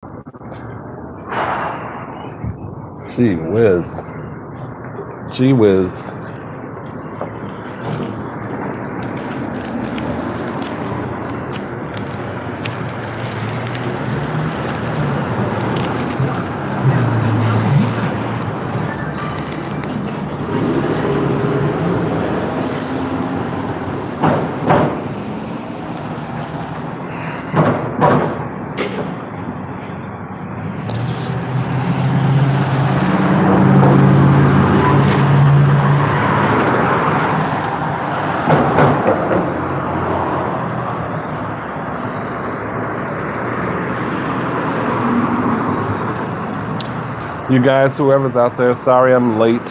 Gee whiz. Gee whiz. You guys, whoever's out there, sorry I'm late.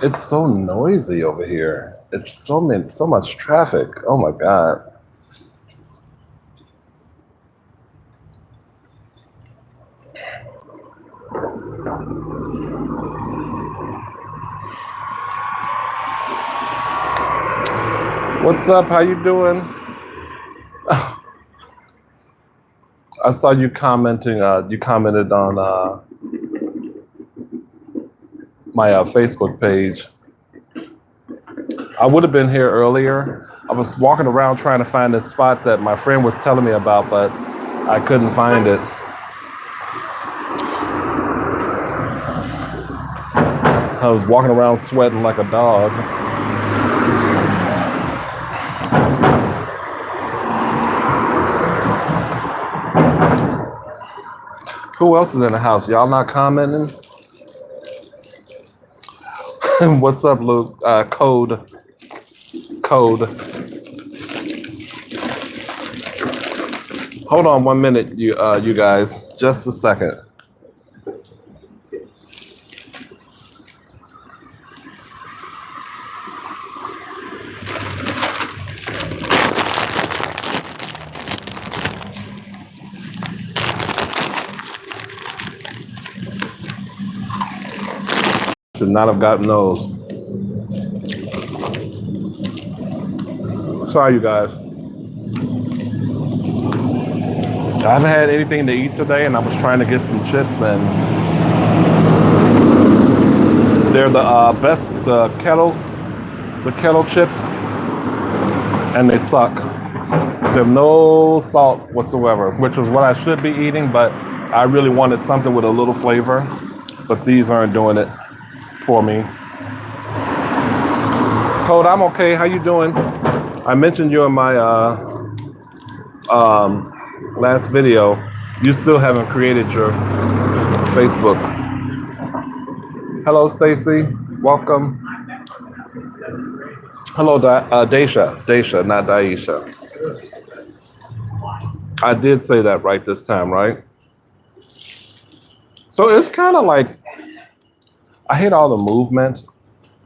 It's so noisy over here. It's so much traffic. Oh my God. What's up? How you doing? I saw you commenting. You commented on my Facebook page. I would have been here earlier. I was walking around trying to find this spot that my friend was telling me about, but I couldn't find it. I was walking around sweating like a dog. Who else is in the house? Y'all not commenting? What's up, Luke? Code. Hold on 1 minute, you guys. Just a second. Should not have gotten those. Sorry, you guys. I haven't had anything to eat today, and I was trying to get some chips, and they're the best, the kettle chips, and they suck. They have no salt whatsoever, which is what I should be eating, but I really wanted something with a little flavor, but these aren't doing it for me. Code, I'm okay. How you doing? I mentioned you in my last video. You still haven't created your Facebook. Hello, Stacy. Welcome. Hello, Daisha. Daisha, not Daisha. I did say that right this time, right? So it's kind of like I hate all the movement.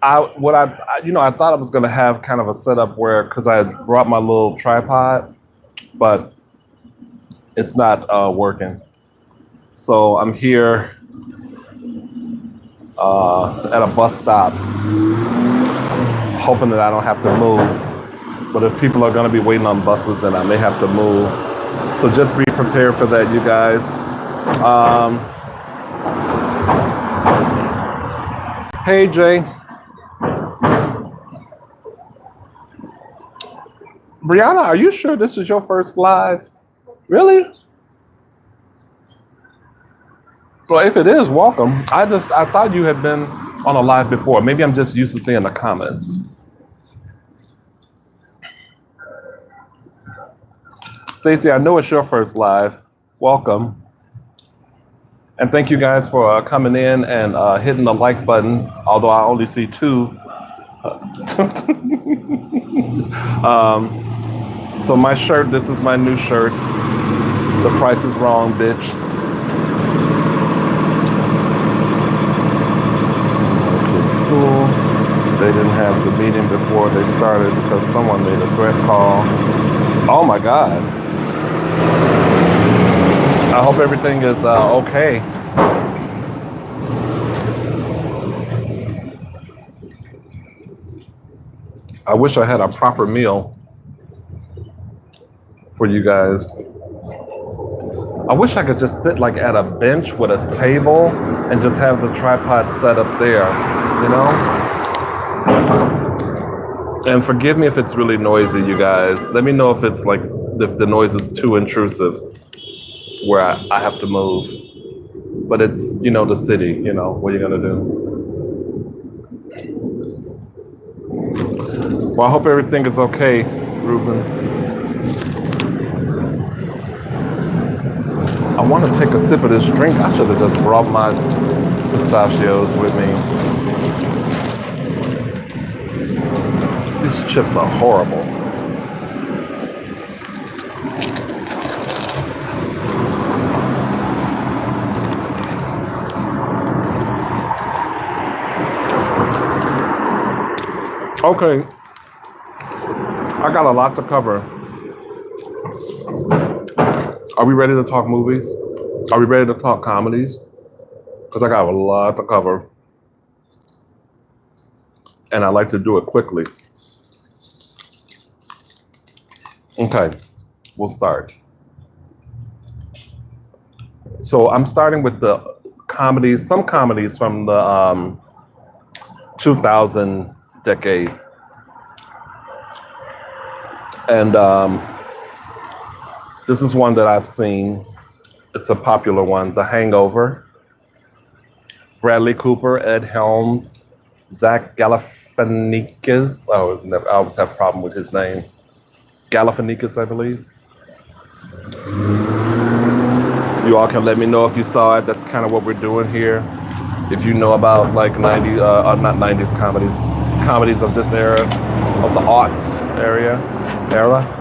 I thought I was gonna have kind of a setup where, because I had brought my little tripod, but it's not working. So I'm here at a bus stop, hoping that I don't have to move. But if people are gonna be waiting on buses, then I may have to move. So just be prepared for that, you guys. Hey, Jay. Brianna, are you sure this is your first live? Really? Well, if it is, welcome. I thought you had been on a live before. Maybe I'm just used to seeing the comments. Stacey, I know it's your first live. Welcome. And thank you guys for coming in and hitting the like button, although I only see 2. So my shirt, this is my new shirt. The price is wrong, bitch. Kids school. They didn't have the meeting before they started because someone made a threat call. Oh my God. I hope everything is okay. I wish I had a proper meal for you guys. I wish I could just sit like at a bench with a table and just have the tripod set up there, you know? And forgive me if it's really noisy, you guys. Let me know if it's like, if the noise is too intrusive where I have to move. But it's, the city, what are you gonna do? Well, I hope everything is okay, Ruben. I want to take a sip of this drink. I should have just brought my pistachios with me. These chips are horrible. Okay, I got a lot to cover. Are we ready to talk movies? Are we ready to talk comedies? Because I got a lot to cover. And I like to do it quickly. Okay, we'll start. So I'm starting with the comedies, some comedies from the 2000 decade. And this is one that I've seen. It's a popular one, The Hangover. Bradley Cooper, Ed Helms, Zach Galifianakis. I always have a problem with his name. Galifianakis, I believe. You all can let me know if you saw it. That's kind of what we're doing here. If you know about like 90s, not 90s comedies of this era, of the aughts era.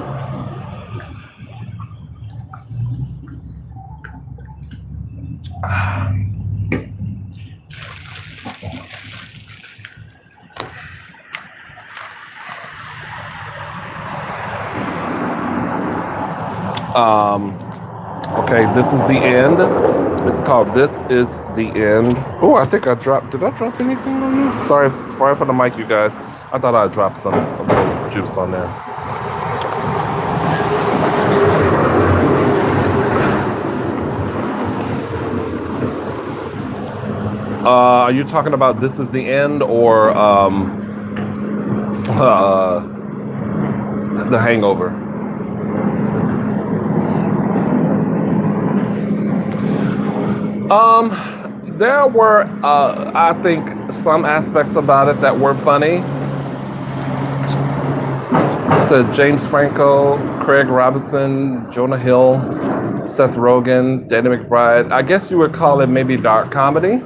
Okay, this is the end. It's called This Is the End. Oh, I think I dropped. Did I drop anything on you? Sorry for the mic, you guys. I thought I dropped a little juice on there. Are you talking about This Is the End or The Hangover? There were, I think, some aspects about it that were funny. So James Franco, Craig Robinson, Jonah Hill, Seth Rogen, Danny McBride. I guess you would call it maybe dark comedy.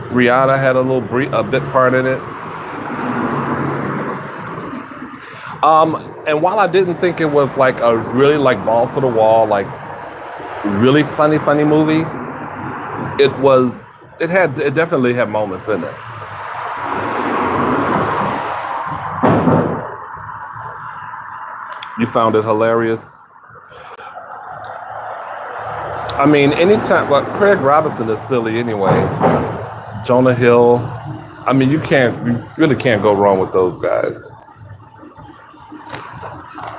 Rihanna had a bit part in it. And while I didn't think it was like a really like balls to the wall, like really funny movie, it definitely had moments in it. You found it hilarious? I mean, anytime, like Craig Robinson is silly anyway. Jonah Hill. I mean, you really can't go wrong with those guys.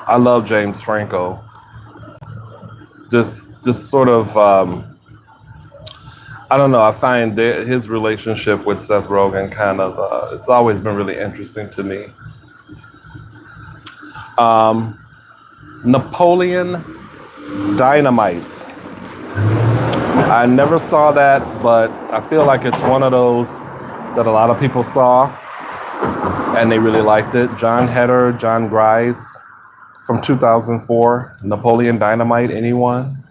I love James Franco. Just sort of, I don't know. I find his relationship with Seth Rogen kind of, it's always been really interesting to me. Napoleon Dynamite. I never saw that, but I feel like it's one of those that a lot of people saw and they really liked it. John Heder, John Grise from 2004. Napoleon Dynamite, anyone?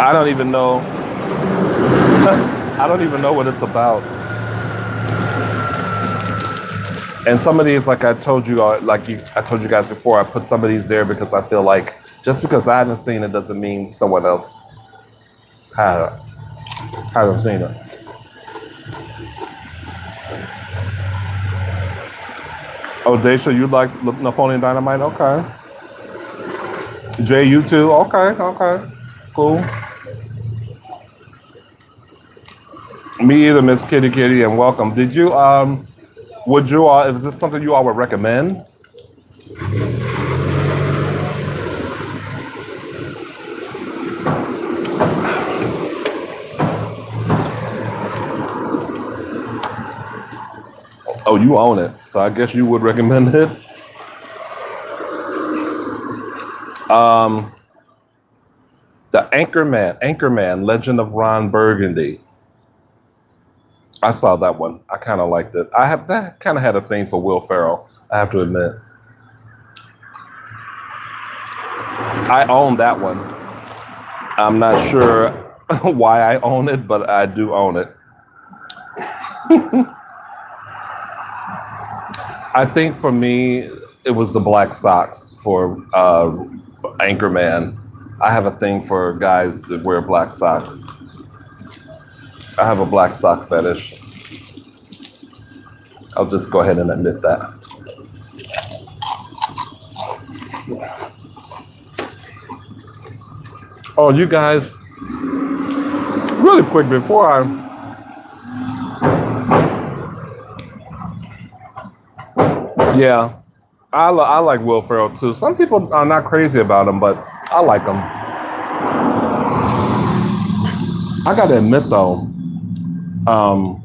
I don't even know. I don't even know what it's about. And some of these, like I told you, I told you guys before, I put some of these there because I feel like just because I haven't seen it doesn't mean someone else hasn't seen it. Oh, Daisha, you like Napoleon Dynamite? Okay. Jay, you too? Okay. Cool. Me either, Miss Kitty, and welcome. Did you, is this something you all would recommend? Oh, you own it, so I guess you would recommend it. Um, the Anchorman, Legend of Ron Burgundy. I saw that one. I kind of liked it. I have that kind of had a thing for Will Ferrell. I have to admit, I own that one. I'm not sure why I own it, but I do own it. I think for me, it was the black socks for Anchorman. I have a thing for guys that wear black socks. I have a black sock fetish. I'll just go ahead and admit that. Oh, you guys, really quick before yeah, I like Will Ferrell too. Some people are not crazy about him, but I like him. I gotta admit though, um,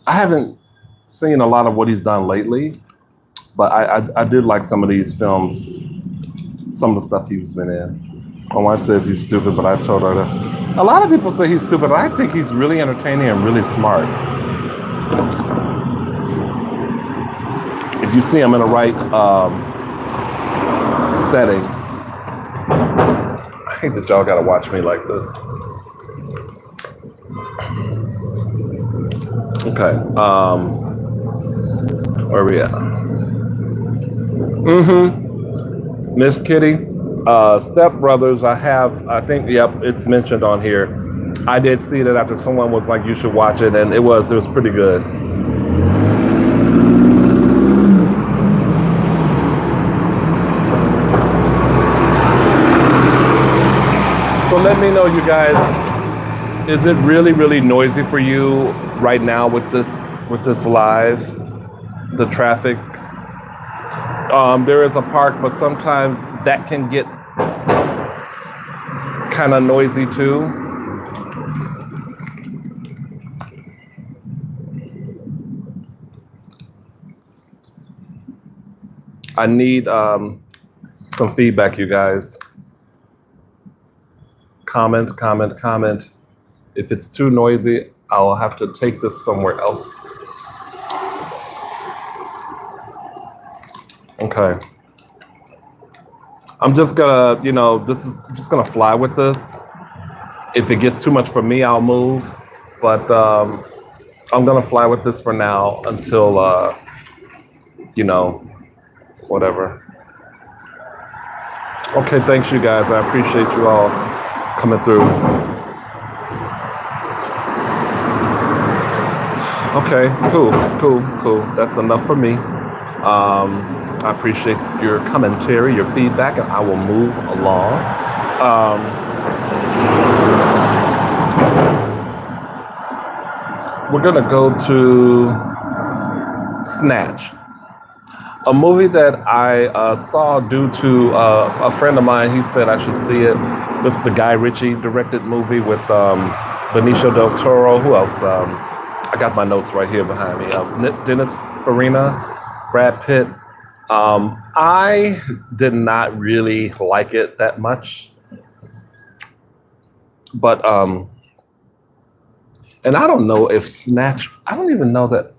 I haven't seen a lot of what he's done lately, but I did like some of these films, some of the stuff he's been in. My wife says he's stupid, but I told her that's. A lot of people say he's stupid. I think he's really entertaining and really smart. If you see him in the right setting, I hate that y'all gotta watch me like this. Okay, where are we at? Miss Kitty, Step Brothers. I think, yep, it's mentioned on here. I did see that after someone was like, you should watch it, and it was pretty good. So let me know, you guys, is it really, really noisy for you right now with this live, the traffic? There is a park, but sometimes that can get kind of noisy too. I need some feedback, you guys. Comment. If it's too noisy, I'll have to take this somewhere else. Okay. I'm just gonna, I'm just gonna fly with this. If it gets too much for me, I'll move. But I'm gonna fly with this for now until, whatever. Okay, thanks you guys. I appreciate you all coming through. Okay, cool. That's enough for me. I appreciate your commentary, your feedback, and I will move along. We're gonna go to Snatch, a movie that I saw due to a friend of mine. He said I should see it. This is the Guy Ritchie directed movie with Benicio del Toro. Who else? I got my notes right here behind me. Dennis Farina, Brad Pitt. I did not really like it that much, but and I don't know if Snatch. I don't even know that.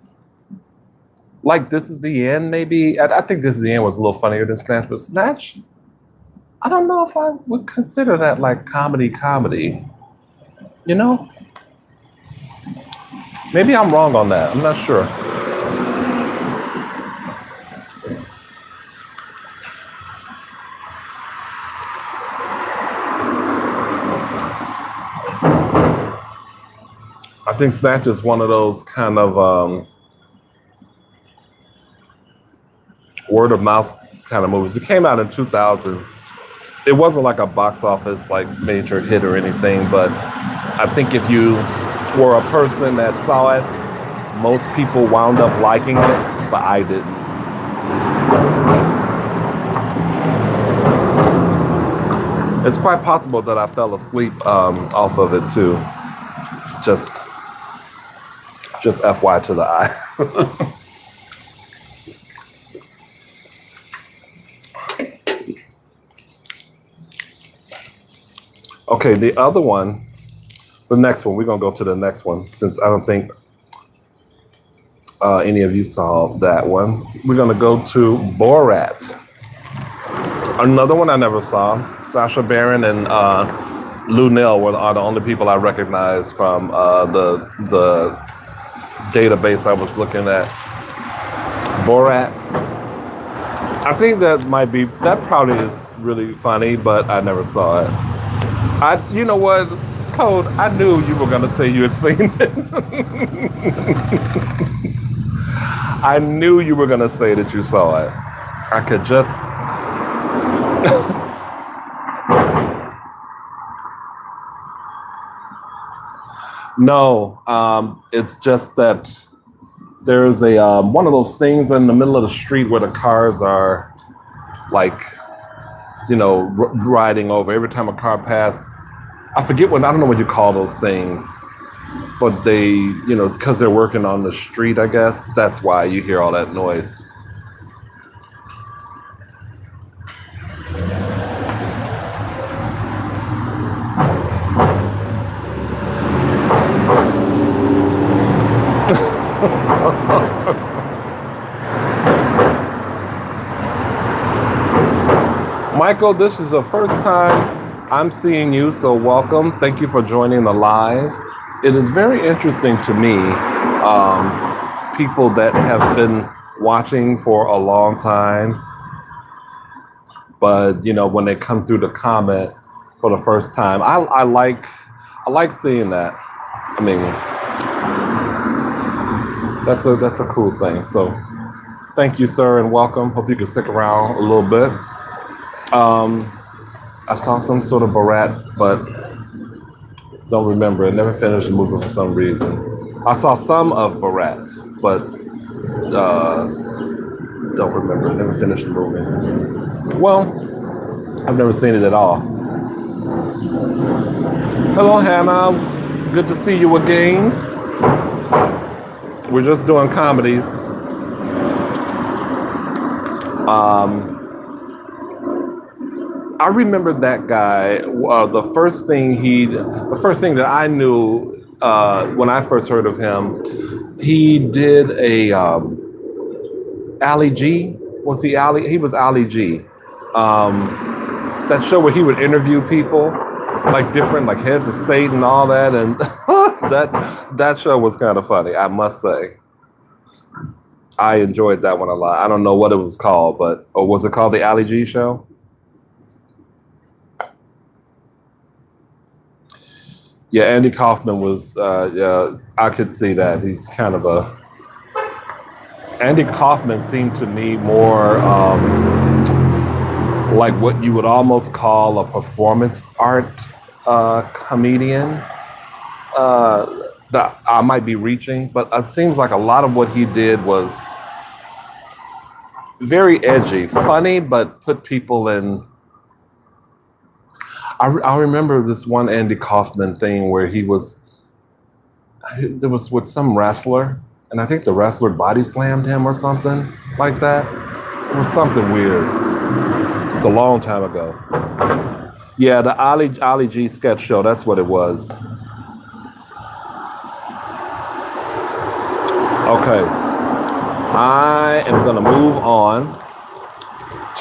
Like, This Is the End, maybe. I think This Is the End was a little funnier than Snatch, but Snatch, I don't know if I would consider that like comedy. Maybe I'm wrong on that. I'm not sure. I think Snatch is one of those kind of word of mouth kind of movies. It came out in 2000. It wasn't like a box office like major hit or anything, but I think if you were a person that saw it, most people wound up liking it, but I didn't. It's quite possible that I fell asleep off of it too. Just, just FY to the eye. Okay, the other one, the next one. We're gonna go to the next one since I don't think any of you saw that one. We're gonna go to Borat. Another one I never saw. Sacha Baron and Lou Nell are the only people I recognize from the database I was looking at. Borat. I think that probably is really funny, but I never saw it. You know what, Code? I knew you were gonna say you had seen it. I knew you were gonna say that you saw it. I could just. No, it's just that there's a one of those things in the middle of the street where the cars are like, riding over every time a car passes. I don't know what you call those things, but they, because they're working on the street, I guess that's why you hear all that noise. Michael, this is the first time I'm seeing you, so welcome. Thank you for joining the live. It is very interesting to me, people that have been watching for a long time, but when they come through the comment for the first time, I like seeing that. I mean, that's a cool thing. So thank you, sir, and welcome. Hope you can stick around a little bit. I saw some sort of Borat, but don't remember. I never finished the movie for some reason. I saw some of Borat, but don't remember. Never finished the movie. Well, I've never seen it at all. Hello, Hannah. Good to see you again. We're just doing comedies. I remember that guy. The first thing that I knew when I first heard of him, he did a Ali G. Was he Ali? He was Ali G. That show where he would interview people, like different, like heads of state and all that, and that show was kind of funny, I must say. I enjoyed that one a lot. I don't know what it was called, or was it called the Ali G Show? Yeah, Andy Kaufman was. Yeah, I could see that. He's kind of a. Andy Kaufman seemed to me more like what you would almost call a performance art comedian. That I might be reaching, but it seems like a lot of what he did was very edgy, funny, but put people in. I remember this one Andy Kaufman thing where there was with some wrestler, and I think the wrestler body slammed him or something like that. It was something weird. It's a long time ago. Yeah, the Ali G sketch show, that's what it was. Okay. I am going to move on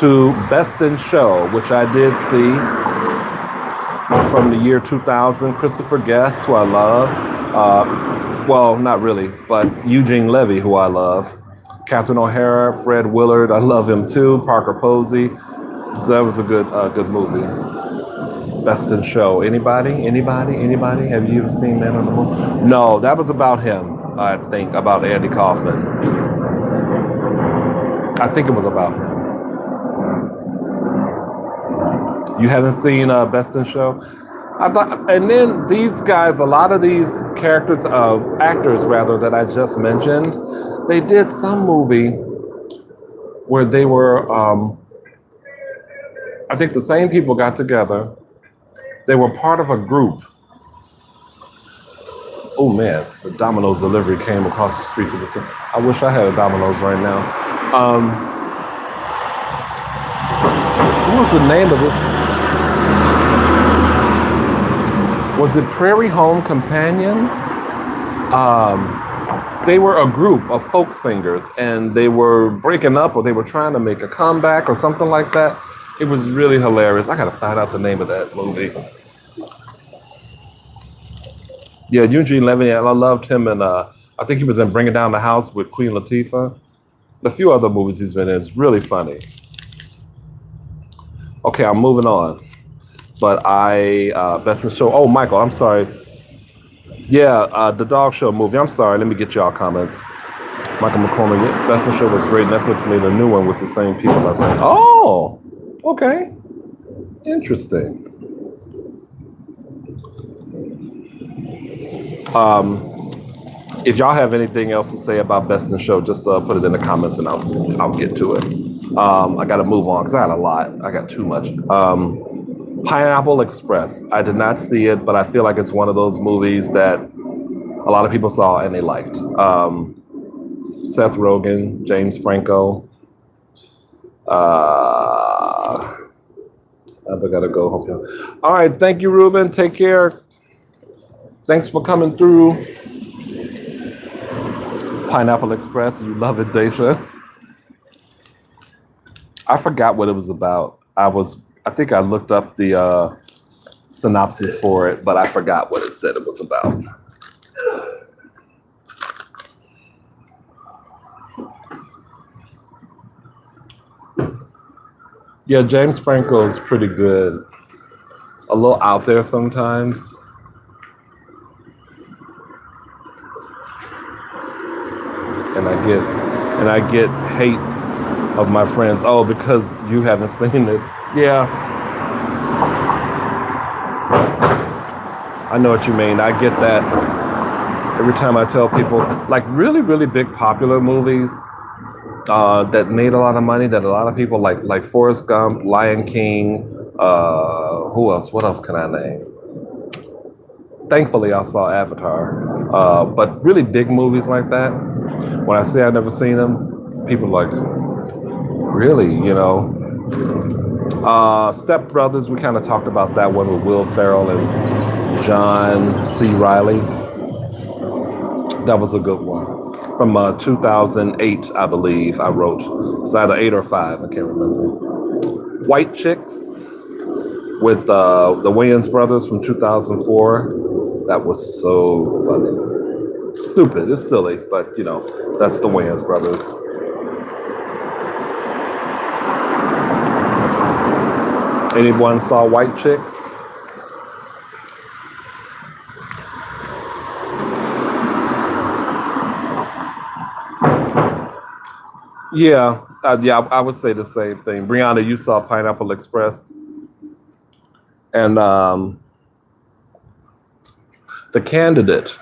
to Best in Show, which I did see from the year 2000. Christopher Guest, who I love. Well, not really, but Eugene Levy, who I love. Catherine O'Hara, Fred Willard, I love him too. Parker Posey. So that was a good movie. Best in Show. Anybody? Have you seen that on the movie? No, that was about him, I think, about Andy Kaufman. I think it was about him. You haven't seen Best in Show? And then these guys, a lot of these actors rather, that I just mentioned, they did some movie where they were, I think the same people got together They were part of a group. Oh man, the Domino's delivery came across the street to this. I wish I had a Domino's right now. What was the name of this? Was it Prairie Home Companion? They were a group of folk singers, and they were breaking up, or they were trying to make a comeback, or something like that. It was really hilarious. I gotta find out the name of that movie. Yeah, Eugene Levy, I loved him, and I think he was in Bringing Down the House with Queen Latifah. A few other movies he's been in. It's really funny. Okay, I'm moving on. But Best in Show. Oh, Michael, I'm sorry. Yeah, the Dog Show movie. I'm sorry. Let me get y'all comments. Michael McCormick. Yeah, Best in Show was great. Netflix made a new one with the same people, I think. Oh, okay. Interesting. If y'all have anything else to say about Best in Show, just put it in the comments and I'll get to it. I got to move on because I had a lot. I got too much. Pineapple Express. I did not see it, but I feel like it's one of those movies that a lot of people saw and they liked. Seth Rogen, James Franco. I gotta go. Hope you. All right, thank you, Ruben. Take care. Thanks for coming through. Pineapple Express. You love it, Daisha. I forgot what it was about. I think I looked up the synopsis for it, but I forgot what it said it was about. Yeah, James Franco is pretty good. A little out there sometimes. And I get hate of my friends. Oh, because you haven't seen it. Yeah. I know what you mean. I get that every time I tell people, like really, really big popular movies that made a lot of money, that a lot of people like Forrest Gump, Lion King, who else? What else can I name? Thankfully, I saw Avatar. But really big movies like that, when I say I've never seen them, people are like, really, you know? Step Brothers, we kind of talked about that one with Will Ferrell and John C. Reilly. That was a good one. From 2008, I believe, I wrote. It's either 8 or 5, I can't remember. White Chicks with the Wayans brothers from 2004. That was so funny. Stupid, it's silly, but you know, that's the Wayans brothers. Anyone saw White Chicks? Yeah, I would say the same thing. Brianna, you saw Pineapple Express, and The Candidate.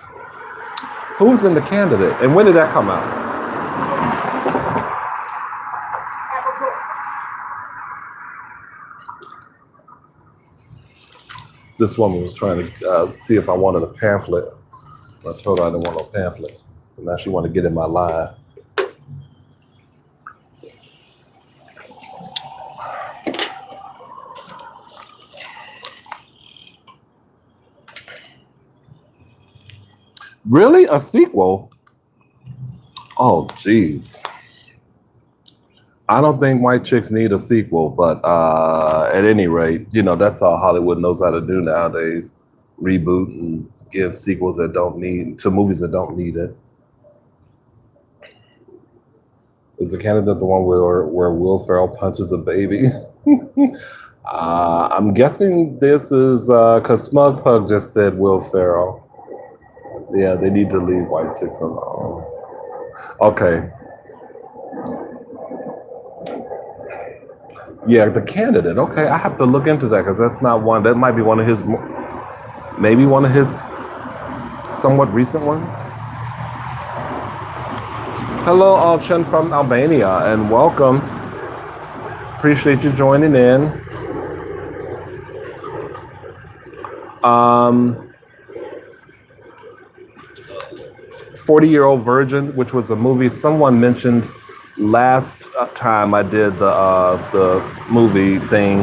Who was in The Candidate, and when did that come out? This woman was trying to see if I wanted a pamphlet. I told her I didn't want no pamphlet. And now she wanted to get in my live. Really? A sequel? Oh, geez. I don't think White Chicks need a sequel, but at any rate, you know, that's all Hollywood knows how to do nowadays. Reboot and give sequels that don't need, to movies that don't need it. Is The Candidate the one where Will Ferrell punches a baby? I'm guessing this is, because Smug Pug just said Will Ferrell. Yeah, they need to leave White Chicks alone. Okay. Yeah, The Candidate. Okay, I have to look into that because that's not one. That might be one of his, maybe one of his somewhat recent ones. Hello, Alchin from Albania, and welcome. Appreciate you joining in. Um, 40-Year-Old Virgin, which was a movie someone mentioned last time I did the movie thing.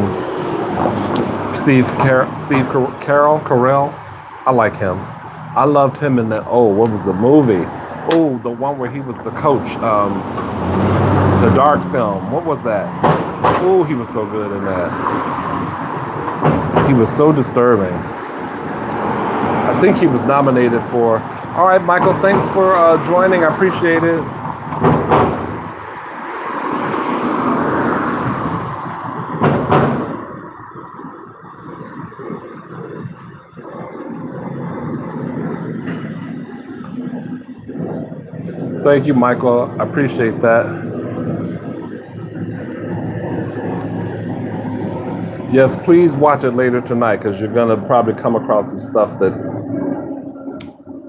Carell. I like him. I loved him in that. Oh, what was the movie? Oh, the one where he was the coach. The dark film. What was that? Oh, he was so good in that. He was so disturbing. I think he was nominated for. All right, Michael, thanks for joining. I appreciate it. Thank you, Michael. I appreciate that. Yes, please watch it later tonight because you're going to probably come across some stuff that,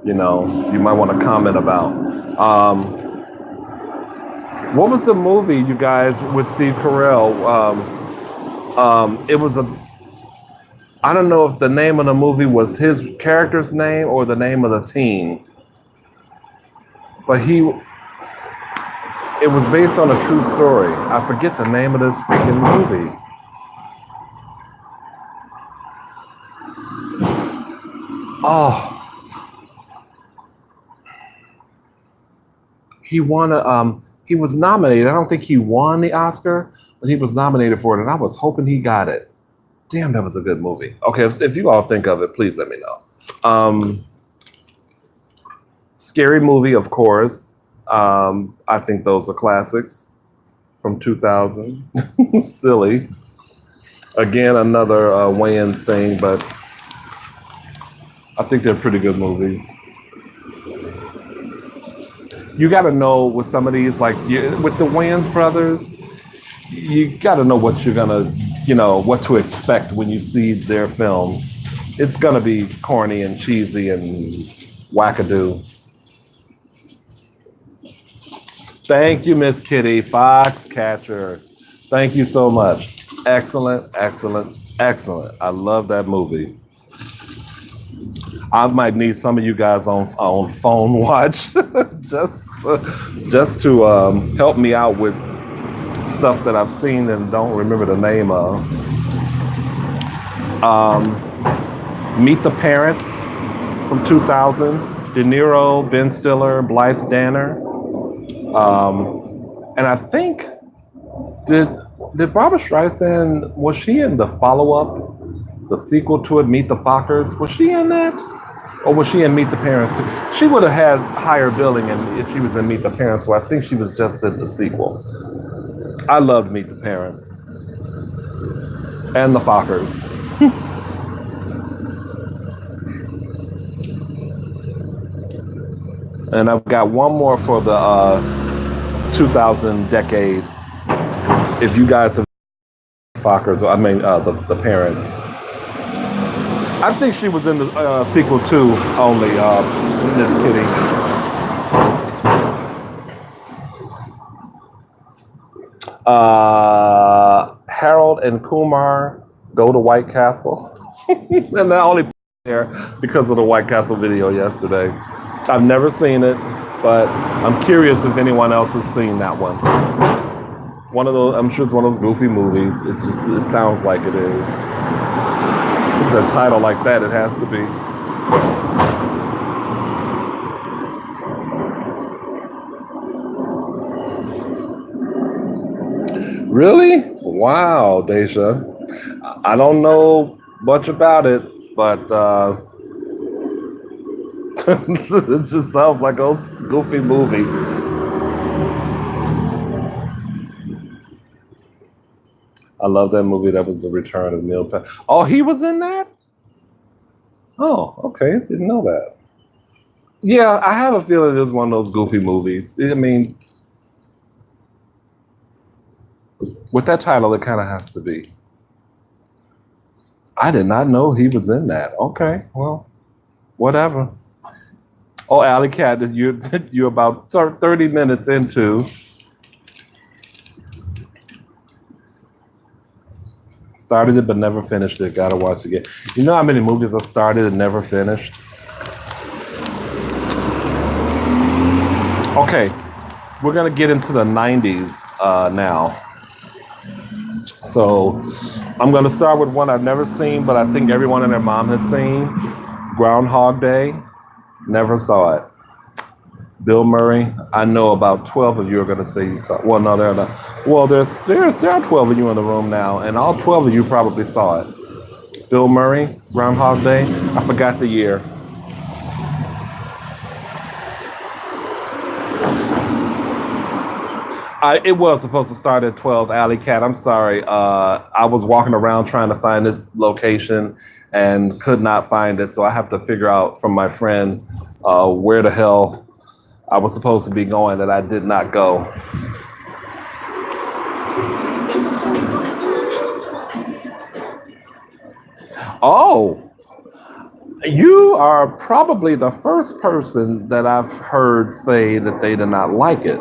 you might want to comment about. What was the movie, you guys, with Steve Carell? It was I don't know if the name of the movie was his character's name or the name of the team, but it was based on a true story. I forget the name of this freaking movie. Oh, he won he was nominated. I don't think he won the Oscar, but he was nominated for it, and I was hoping he got it. Damn, that was a good movie. Okay, if you all think of it, please let me know. Scary Movie, of course. I think those are classics from 2000. Silly. Again, another Wayans thing, but I think they're pretty good movies. You got to know with some of these, like with the Wayans brothers, you got to know what you're gonna, what to expect when you see their films. It's gonna be corny and cheesy and wackadoo. Thank you, Miss Kitty Foxcatcher. Thank you so much. Excellent, excellent, excellent. I love that movie. I might need some of you guys on phone watch just to help me out with stuff that I've seen and don't remember the name of. Meet the Parents from 2000. De Niro, Ben Stiller, Blythe Danner. And I think, did Barbara Streisand, was she in the follow-up, the sequel to it, Meet the Fockers? Was she in that? Or was she in Meet the Parents too? She would have had higher billing if she was in Meet the Parents, so I think she was just in the sequel. I loved Meet the Parents. And the Fockers. And I've got one more for the 2000 decade. If you guys have Fockers, the Parents. I think she was in the sequel too, only Miss Kitty. Harold and Kumar Go to White Castle. And I only there because of the White Castle video yesterday. I've never seen it, but I'm curious if anyone else has seen that one. One of those, I'm sure it's one of those goofy movies. It sounds like it is. The title like that, it has to be. Really? Wow, Deja. I don't know much about it, but it just sounds like a goofy movie. I love that movie. That was The Return of Neil Patrick. Oh, he was in that? Oh, okay. Didn't know that. Yeah, I have a feeling it was one of those goofy movies. I mean, with that title, it kind of has to be. I did not know he was in that. Okay, well, whatever. Oh, Alley Cat, you're about 30 minutes into Started it but never finished it. Gotta watch it again. You know how many movies I started and never finished? Okay, we're gonna get into the 90s now. So I'm gonna start with one I've never seen, but I think everyone and their mom has seen. Groundhog Day. Never saw it. Bill Murray. I know about 12 of you are gonna say you saw it. Well, no, they're not. Well, there are 12 of you in the room now, and all 12 of you probably saw it. Bill Murray, Groundhog Day. I forgot the year. It was supposed to start at 12. Alley Cat, I'm sorry. I was walking around trying to find this location and could not find it. So I have to figure out from my friend where the hell I was supposed to be going that I did not go. Oh, you are probably the first person that I've heard say that they did not like it.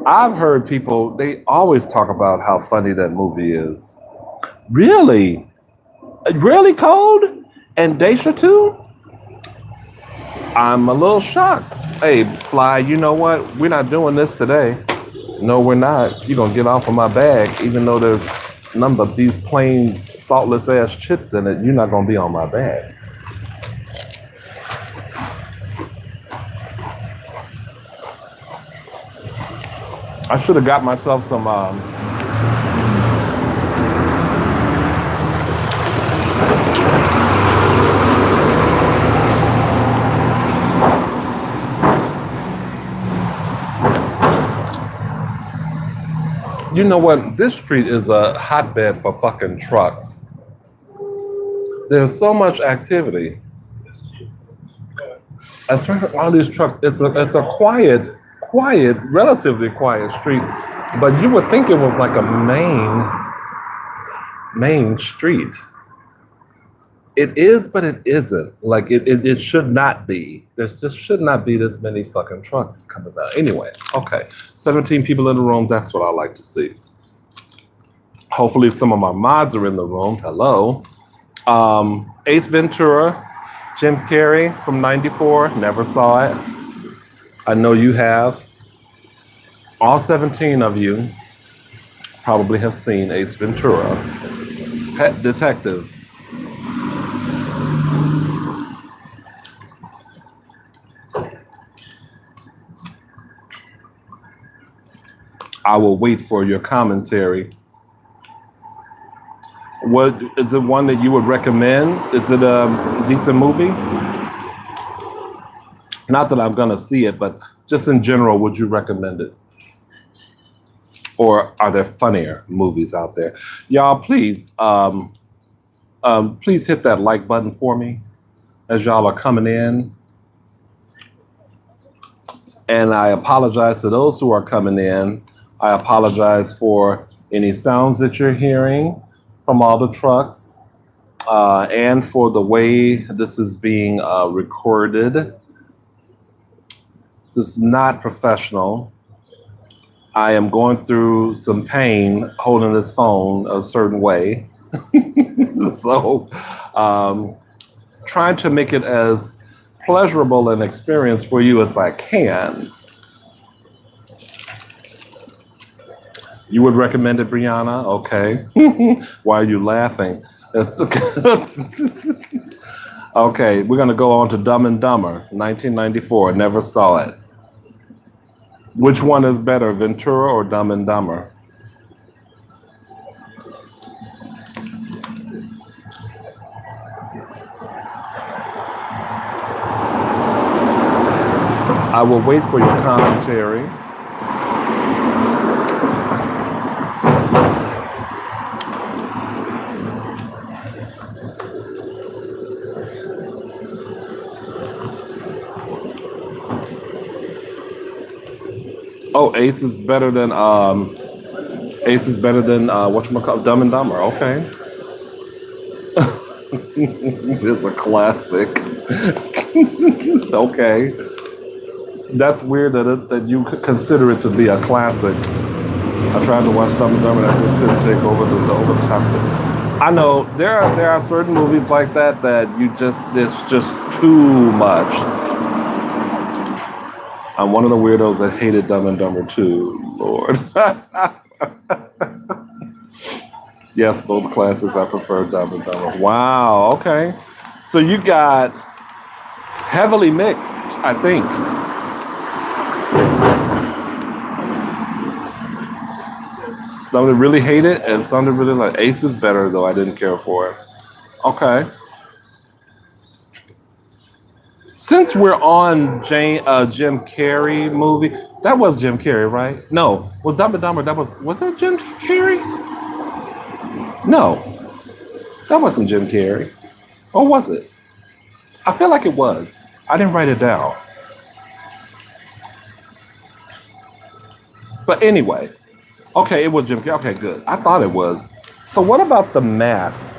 I've heard people, they always talk about how funny that movie is. Really? Really cold? And Daisha too? I'm a little shocked. Hey, Fly, you know what? We're not doing this today. No, we're not. You're going to get off of my bag, even though there's none but these plain saltless ass chips in it. You're not going to be on my bag. I should have got myself some. You know what? This street is a hotbed for fucking trucks. There's so much activity. Especially all these trucks. It's a quiet, relatively quiet street. But you would think it was like a main street. It is, but it isn't. Like it should not be. There just should not be this many fucking trucks coming down. Anyway, okay. 17 people in the room, that's what I like to see. Hopefully some of my mods are in the room. Hello. Ace Ventura, Jim Carrey from '94, never saw it. I know you have. All 17 of you probably have seen Ace Ventura. Pet Detective. I will wait for your commentary. What is it? One that you would recommend? Is it a decent movie? Not that I'm gonna see it, but just in general, would you recommend it? Or are there funnier movies out there? Y'all, please, please hit that like button for me as y'all are coming in. And I apologize to those who are coming in. I apologize for any sounds that you're hearing from all the trucks and for the way this is being recorded. This is not professional. I am going through some pain holding this phone a certain way. So trying to make it as pleasurable an experience for you as I can. You would recommend it, Brianna? Okay. Why are you laughing? It's okay, we're going to go on to Dumb and Dumber, 1994. Never saw it. Which one is better, Ventura or Dumb and Dumber? I will wait for your commentary. Oh, Ace is better than whatchamacallit, Dumb and Dumber. Okay. It's a classic. Okay. That's weird that you could consider it to be a classic. I tried to watch Dumb and Dumber and I just couldn't take over the top. I know there are certain movies like that that you just it's just too much. I'm one of the weirdos that hated Dumb and Dumber 2. Lord. Yes, both classics. I prefer Dumb and Dumber. Wow. Okay. So you got heavily mixed, I think. Some that really hate it, and some that really like. Ace is better, though. I didn't care for it. Okay. Since we're on Jim Carrey movie, that was Jim Carrey, right? No, was Dumb and Dumber? Was that Jim Carrey? No, that wasn't Jim Carrey. Or was it? I feel like it was. I didn't write it down. But anyway, okay, it was Jim Carrey. Okay, good. I thought it was. So what about The Mask?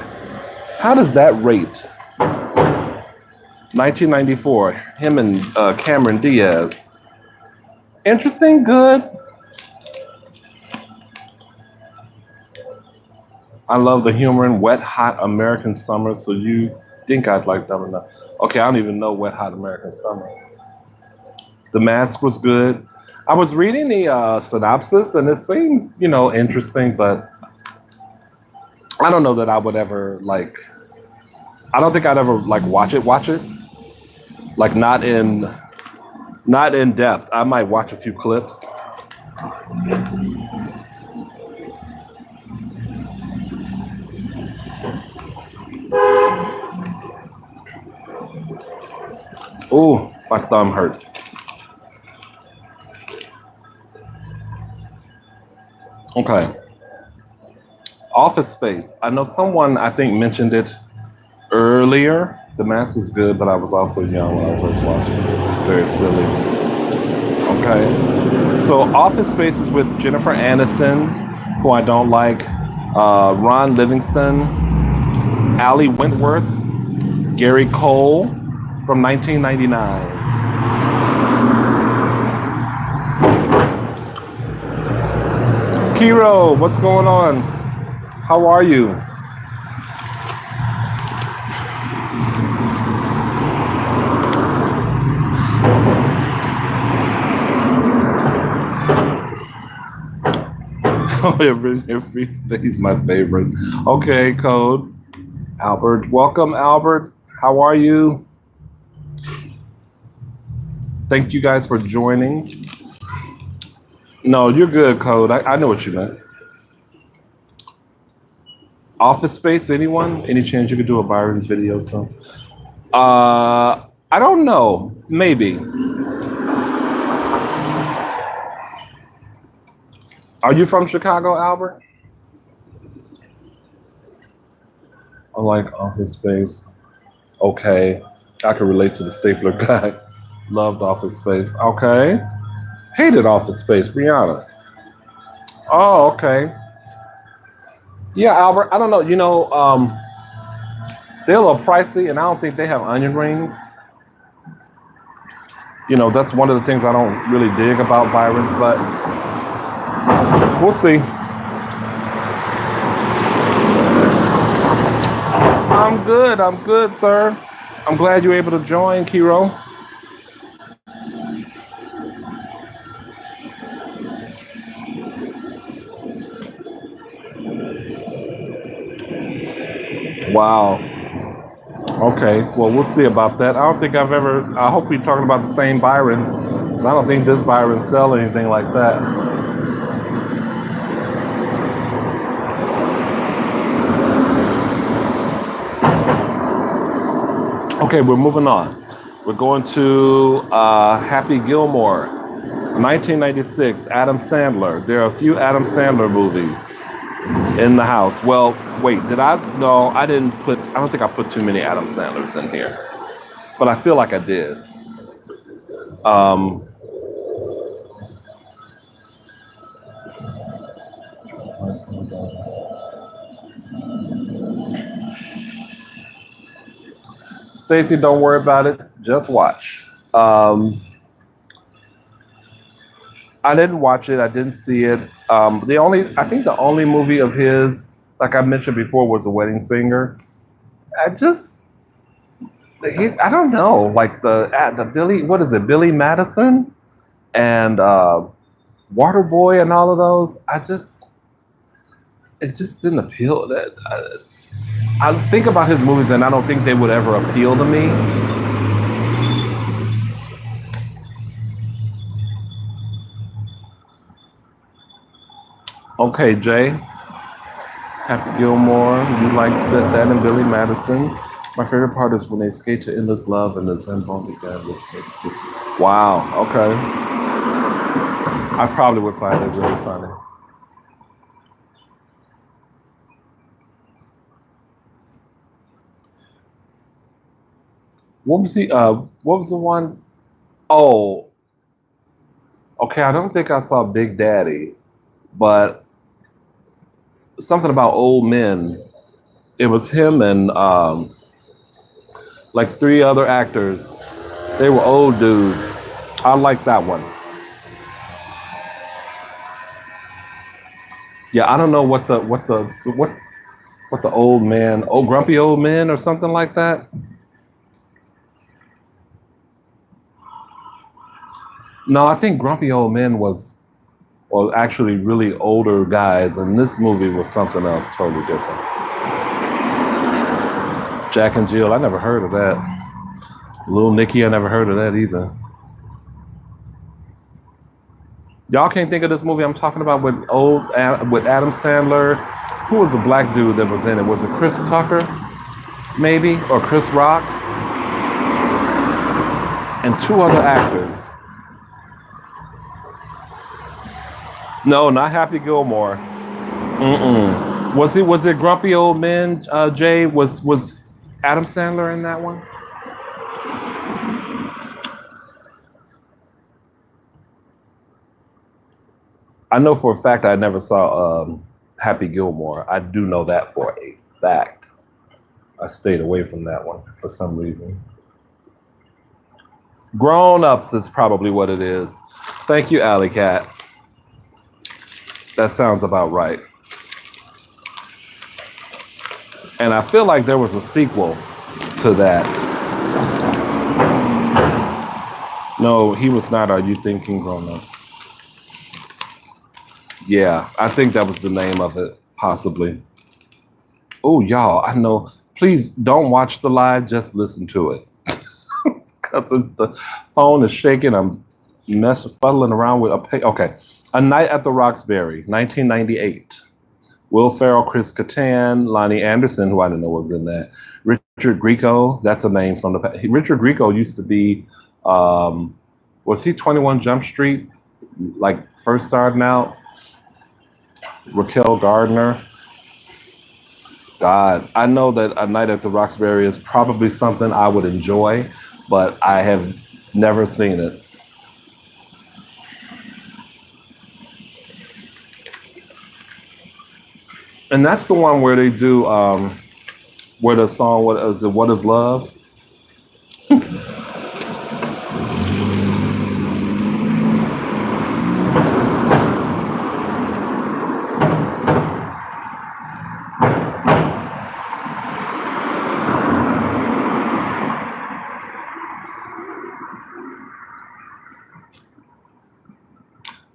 How does that rate? 1994. Him and Cameron Diaz. Interesting, good. I love the humor in Wet Hot American Summer. So you think I'd like Dumb and Dumber? Okay, I don't even know Wet Hot American Summer. The Mask was good. I was reading the synopsis and it seemed, interesting, but I don't know that I would ever like. I don't think I'd ever like watch it. Like not in depth. I might watch a few clips. Oh, my thumb hurts. Okay. Office Space. I know someone I think mentioned it earlier. The Mask was good, but I was also young when I first watched it. Very silly. Okay. So Office Space is with Jennifer Aniston, who I don't like, Ron Livingston, Ali Wentworth, Gary Cole from 1999. Kiro, what's going on? How are you? He's my favorite. Okay, Code. Albert. Welcome, Albert. How are you? Thank you guys for joining. No, you're good, Code. I know what you meant. Office Space, anyone? Any chance you could do a Byron's video? So, I don't know. Maybe. Are you from Chicago, Albert? I like Office Space. Okay. I can relate to the stapler guy. Loved Office Space. Okay. Hated Office Space, Brianna. Oh, okay. Yeah, Albert, I don't know. They're a little pricey, and I don't think they have onion rings. That's one of the things I don't really dig about Byron's, but we'll see. I'm good, sir. I'm glad you're able to join, Kiro. Wow. Okay, well, we'll see about that. I don't think I've ever, I hope we're talking about the same Byrons, because I don't think this Byron sell anything like that. Okay, we're moving on. We're going to Happy Gilmore, 1996, Adam Sandler. There are a few Adam Sandler movies in the house. Well, wait, did I? No, I didn't put, I don't think I put too many Adam Sandlers in here, but I feel like I did. Stacy, don't worry about it. Just watch. I didn't watch it. I didn't see it. I think the only movie of his like I mentioned before, was a wedding singer. I just, I don't know, like the Billy, what is it, Billy Madison and Waterboy and all of those. It just didn't appeal. That I think about his movies, and I don't think they would ever appeal to me. Okay, Jay, Happy Gilmore, you like that and Billy Madison. My favorite part is when they skate to Endless Love and the Zen Bone began with sex too. Wow, okay. I probably would find it really funny. What was the one? Oh, okay, I don't think I saw Big Daddy, but something about old men. It was him and like three other actors. They were old dudes. I like that one. Yeah, I don't know what the old man, oh grumpy old man or something like that. No, I think grumpy old men was well actually really older guys, and this movie was something else totally different. Jack and Jill, I never heard of that. Little Nicky, I never heard of that either. Y'all can't think of this movie I'm talking about with with Adam Sandler. Who was the black dude that was in it? Was it Chris Tucker, maybe, or Chris Rock, and two other actors? No, not Happy Gilmore. Mm-mm. Was it Grumpy Old Men? Jay was Adam Sandler in that one? I know for a fact I never saw Happy Gilmore. I do know that for a fact. I stayed away from that one for some reason. Grown Ups is probably what it is. Thank you, Alley Cat. That sounds about right. And I feel like there was a sequel to that. No, he was not. Are you thinking Grown Ups? Yeah, I think that was the name of it, possibly. Oh, y'all, I know. Please don't watch the live, just listen to it. Because the phone is shaking. I'm fuddling around with a okay. A Night at the Roxbury, 1998. Will Ferrell, Chris Kattan, Lonnie Anderson, who I didn't know was in that. Richard Grieco, that's a name from the past. Richard Grieco used to be, was he 21 Jump Street, like first starting out? Raquel Gardner. God, I know that A Night at the Roxbury is probably something I would enjoy, but I have never seen it. And that's the one where they do where the song what is it? What is love?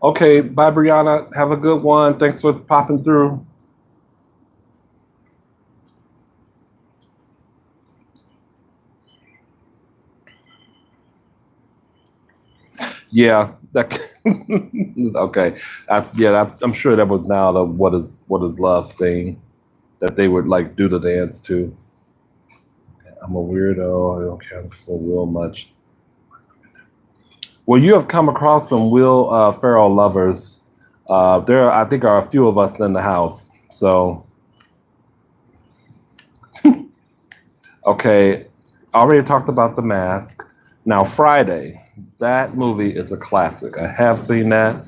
Okay, bye, Brianna. Have a good one. Thanks for popping through. Yeah, that okay. I'm sure that was now the what is love thing that they would like do the dance to. I'm a weirdo. I don't care for real much. Well, you have come across some Will Ferrell lovers. There, I think, are a few of us in the house. So, okay, I already talked about The Mask. Now, Friday, that movie is a classic. I have seen that.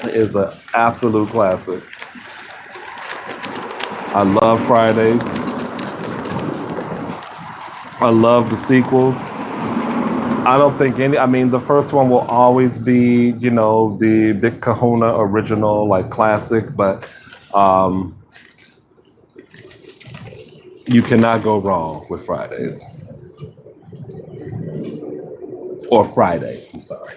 It is an absolute classic. I love Fridays. I love the sequels. I don't think any. I mean, the first one will always be, the Big Kahuna original, like classic. But You cannot go wrong with Fridays or Friday. I'm sorry.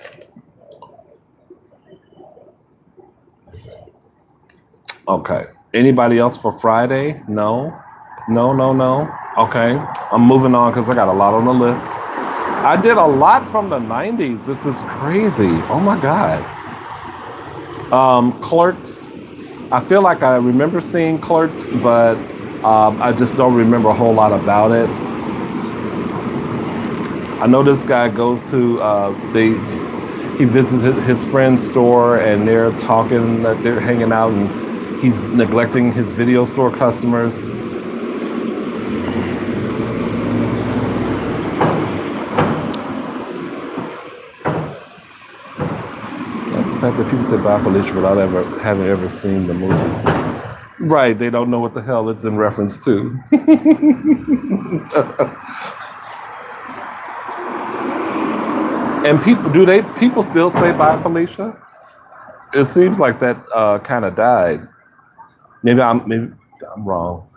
Okay. Anybody else for Friday? No. No, no, no. Okay. I'm moving on because I got a lot on the list. I did a lot from the 90s. This is crazy. Oh my God. Clerks. I feel like I remember seeing Clerks, but I just don't remember a whole lot about it. I know this guy goes to he visits his friend's store and they're talking, they're hanging out, and he's neglecting his video store customers. The fact that people say bye Felicia without having ever seen the movie. Right, they don't know what the hell it's in reference to. And people still say bye Felicia? It seems like that kind of died. Maybe I'm wrong.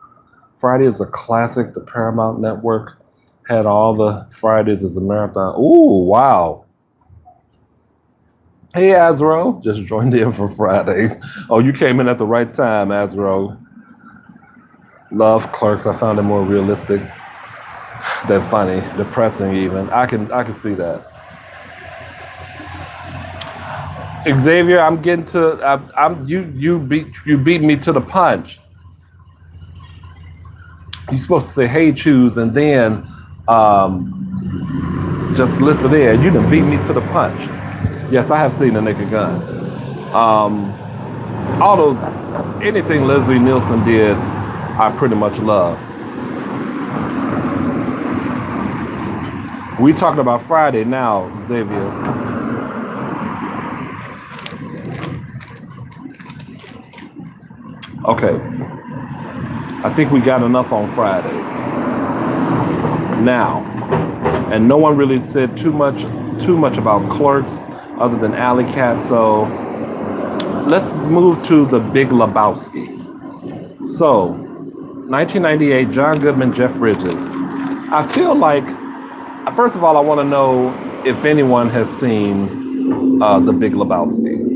Friday is a classic. The Paramount Network had all the Fridays as a marathon. Ooh, wow. Hey, Azro, just joined in for Friday. Oh, you came in at the right time, Azro. Love Clerks. I found it more realistic than funny, depressing even. I can see that. Xavier, I'm getting to. You beat me to the punch. You're supposed to say "Hey, choose" and then just listen in. You done beat me to the punch. Yes, I have seen The Naked Gun. All those, anything Leslie Nielsen did, I pretty much love. We talking about Friday now, Xavier. Okay. I think we got enough on Fridays. Now, and no one really said too much about Clerks other than Alley Cat, so let's move to The Big Lebowski. So, 1998, John Goodman, Jeff Bridges. I feel like, first of all, I want to know if anyone has seen The Big Lebowski.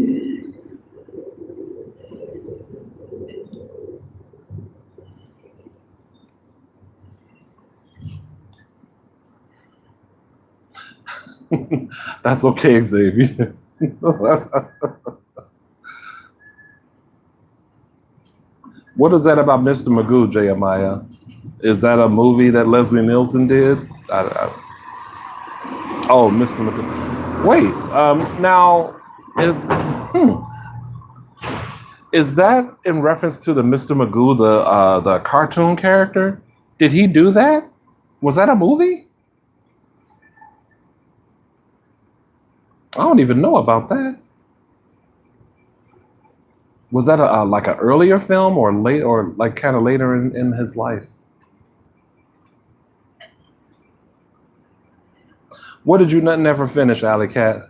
That's okay, Xavier. What is that about Mr. Magoo, Jeremiah? Is that a movie that Leslie Nielsen did? Oh, Mr. Magoo. Wait, now is that in reference to the Mr. Magoo, the cartoon character? Did he do that? Was that a movie? I don't even know about that. Was that like an earlier film or late or like kind of later in his life? What did you never finish, Alley Cat?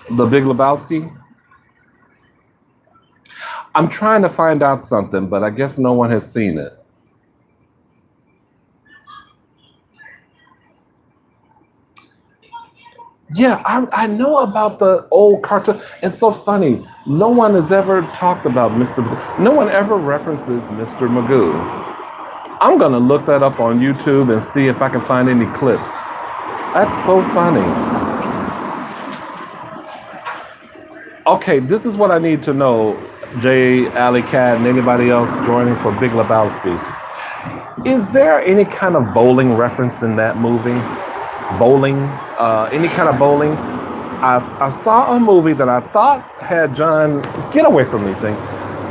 The Big Lebowski? I'm trying to find out something, but I guess no one has seen it. Yeah, I know about the old cartoon. It's so funny. No one has ever talked about Mr. No one ever references Mr. Magoo. I'm gonna look that up on YouTube and see if I can find any clips. That's so funny. Okay, this is what I need to know, Jay, Alley Cat, and anybody else joining for Big Lebowski. Is there any kind of bowling reference in that movie? Bowling, any kind of bowling? I saw a movie that I thought had get away from me thing,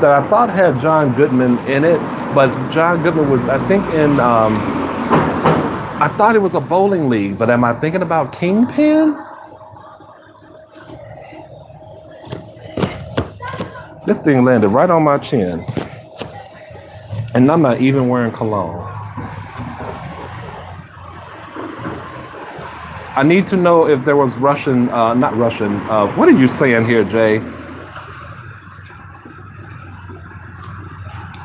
that I thought had John Goodman in it, but John Goodman was, I think, I thought it was a bowling league, but am I thinking about Kingpin? This thing landed right on my chin. And I'm not even wearing cologne. I need to know if there was Russian, not Russian, what are you saying here, Jay?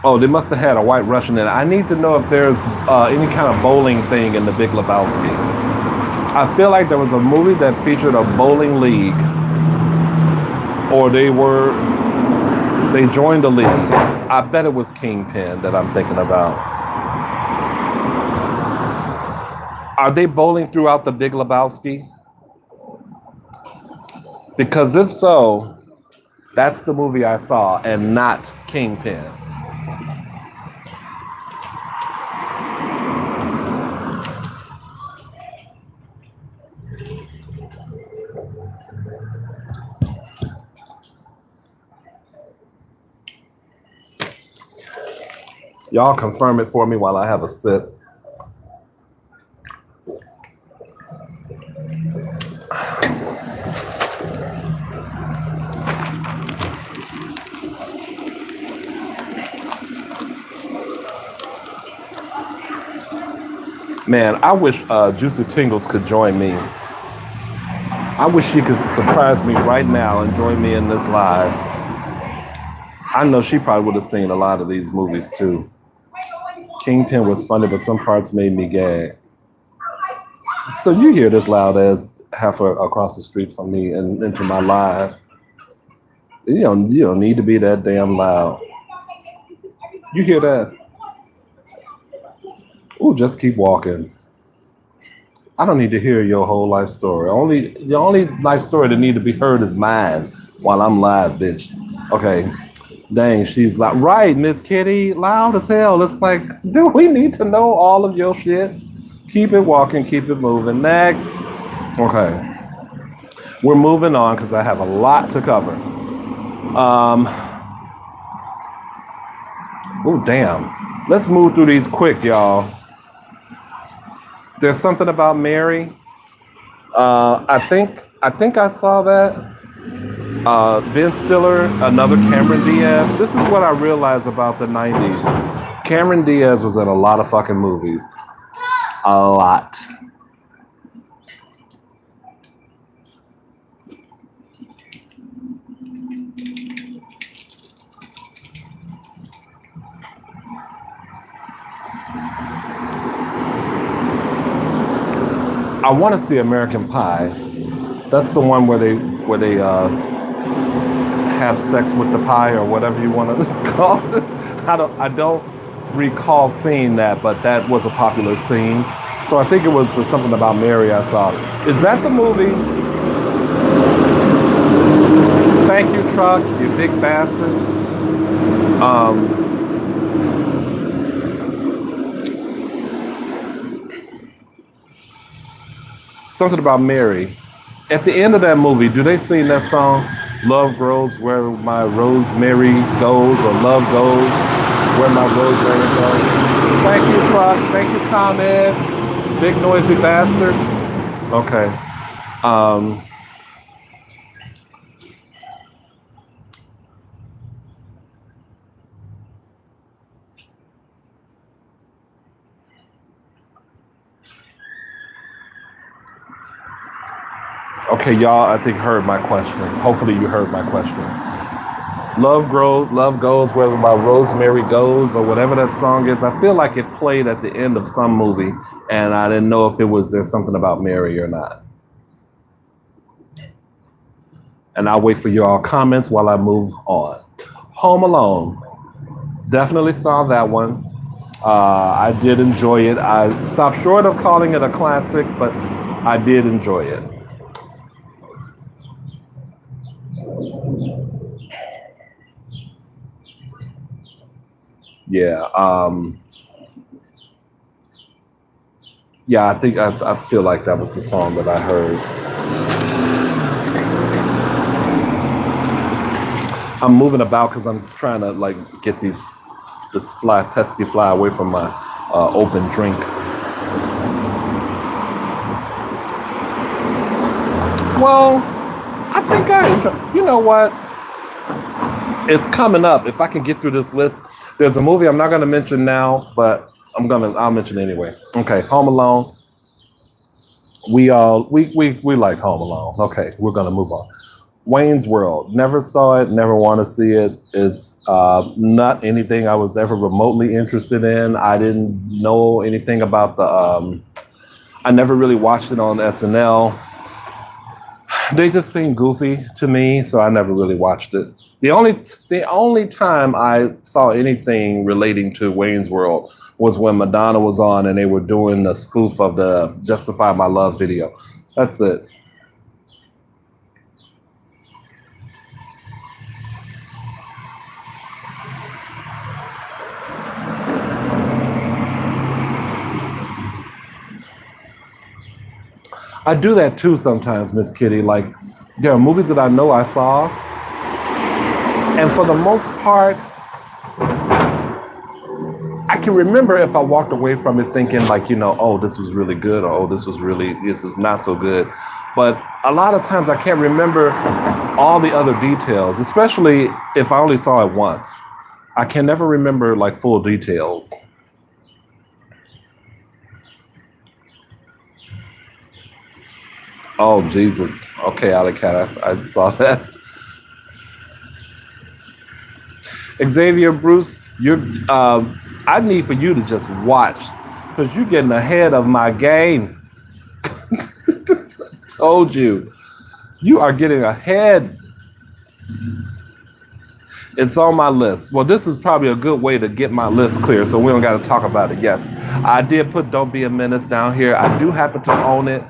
Oh, they must have had a White Russian in it. I need to know if there's any kind of bowling thing in The Big Lebowski. I feel like there was a movie that featured a bowling league, or they joined a league. I bet it was Kingpin that I'm thinking about. Are they bowling throughout The Big Lebowski? Because if so, that's the movie I saw and not Kingpin. Y'all confirm it for me while I have a sip. Man, I wish Juicy Tingles could join me. I wish she could surprise me right now and join me in this live. I know she probably would have seen a lot of these movies too. Kingpin was funny, but some parts made me gag. So you hear this loud as half across the street from me and into my live. You don't need to be that damn loud. You hear that? Ooh, just keep walking. I don't need to hear your whole life story. The only life story that need to be heard is mine while I'm live, bitch. Okay. Dang, she's like, right, Miss Kitty, loud as hell. It's like, do we need to know all of your shit? Keep it walking, keep it moving. Next. Okay. We're moving on because I have a lot to cover. Oh, damn. Let's move through these quick, y'all. There's something about Mary. I think I saw that. Ben Stiller, another Cameron Diaz. This is what I realized about the 90s. Cameron Diaz was in a lot of fucking movies. A lot. I want to see American Pie. That's the one where they have sex with the pie or whatever you want to call it. I don't recall seeing that, but that was a popular scene. So I think it was something about Mary I saw. Is that the movie? Thank you, truck, you big bastard. Something about Mary. At the end of that movie, do they sing that song, Love Grows Where My Rosemary Goes, or Love Goes Where My Rosemary Goes? Thank you, truck. Thank you, comment. Big noisy bastard. Okay. Okay, y'all, I think heard my question. Hopefully you heard my question. Love goes where my Rosemary goes, or whatever that song is. I feel like it played at the end of some movie, and I didn't know if there's something about Mary or not. And I'll wait for y'all comments while I move on. Home Alone. Definitely saw that one. I did enjoy it. I stopped short of calling it a classic, but I did enjoy it. Yeah. Yeah, I feel like that was the song that I heard. I'm moving about because I'm trying to like get this pesky fly away from my open drink. Well, I think I enjoy. You know what? It's coming up. If I can get through this list, there's a movie I'm not going to mention now, but I'll mention it anyway. Okay, Home Alone. We like Home Alone. Okay, we're gonna move on. Wayne's World. Never saw it. Never want to see it. It's not anything I was ever remotely interested in. I didn't know anything about the. I never really watched it on SNL. They just seemed goofy to me, so I never really watched it. The only time I saw anything relating to Wayne's World was when Madonna was on and they were doing a spoof of the Justify My Love video. That's it. I do that too sometimes, Miss Kitty. Like there are movies that I know I saw, and for the most part, I can remember if I walked away from it thinking like, oh, this was really good, or oh, this was not so good. But a lot of times I can't remember all the other details, especially if I only saw it once. I can never remember like full details. Oh Jesus. Okay, Alley Cat, I saw that. Xavier Bruce, I need for you to just watch because you're getting ahead of my game. Told you. You are getting ahead. It's on my list. Well, this is probably a good way to get my list clear so we don't got to talk about it. Yes, I did put Don't Be a Menace down here. I do happen to own it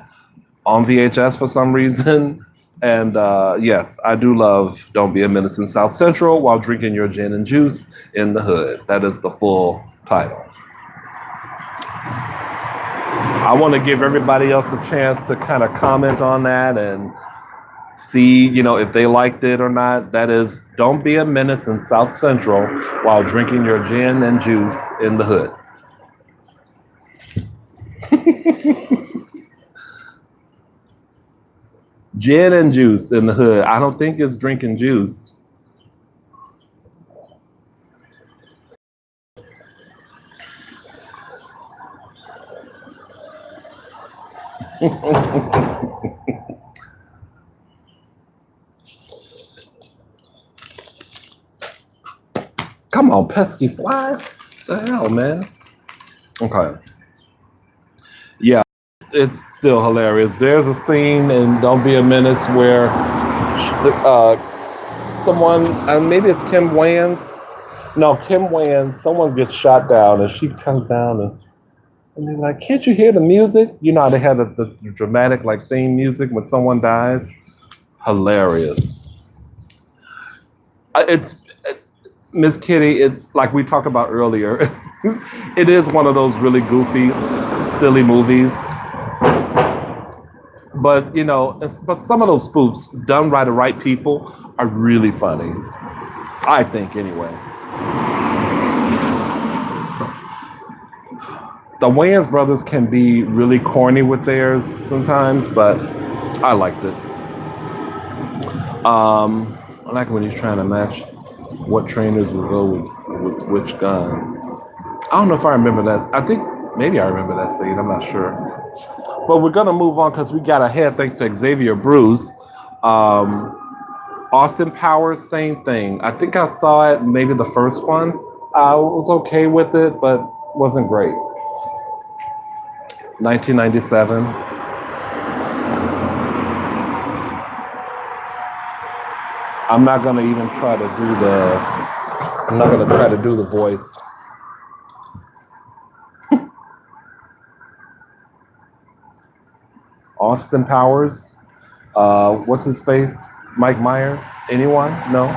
on VHS for some reason. And yes, I do love Don't Be a Menace in South Central while drinking your gin and juice in the hood. That is the full title. I want to give everybody else a chance to kind of comment on that and see, if they liked it or not. That is Don't Be a Menace in South Central while drinking your gin and juice in the hood. Gin and juice in the hood. I don't think it's drinking juice. Come on, pesky fly. What the hell, man? Okay. Yeah, it's still hilarious. There's a scene in Don't Be a Menace where someone, maybe it's Kim Wayans. No, Kim Wayans, someone gets shot down and she comes down and they're like, can't you hear the music? You know how they have the dramatic like theme music when someone dies? Hilarious. It's Miss Kitty, it's like we talked about earlier. It is one of those really goofy, silly movies. But but some of those spoofs done by the right people are really funny. I think anyway. The Wayans brothers can be really corny with theirs sometimes, but I liked it. I like when he's trying to match what trainers will go with which gun. I don't know if I remember that. I think maybe I remember that scene. I'm not sure. But we're gonna move on because we got ahead thanks to Xavier Bruce. Austin Powers, same thing. I think I saw it maybe the first one. I was okay with it, but wasn't great. 1997. I'm not gonna even try to do the. I'm not gonna try to do the voice. Austin Powers. What's his face? Mike Myers. Anyone? No.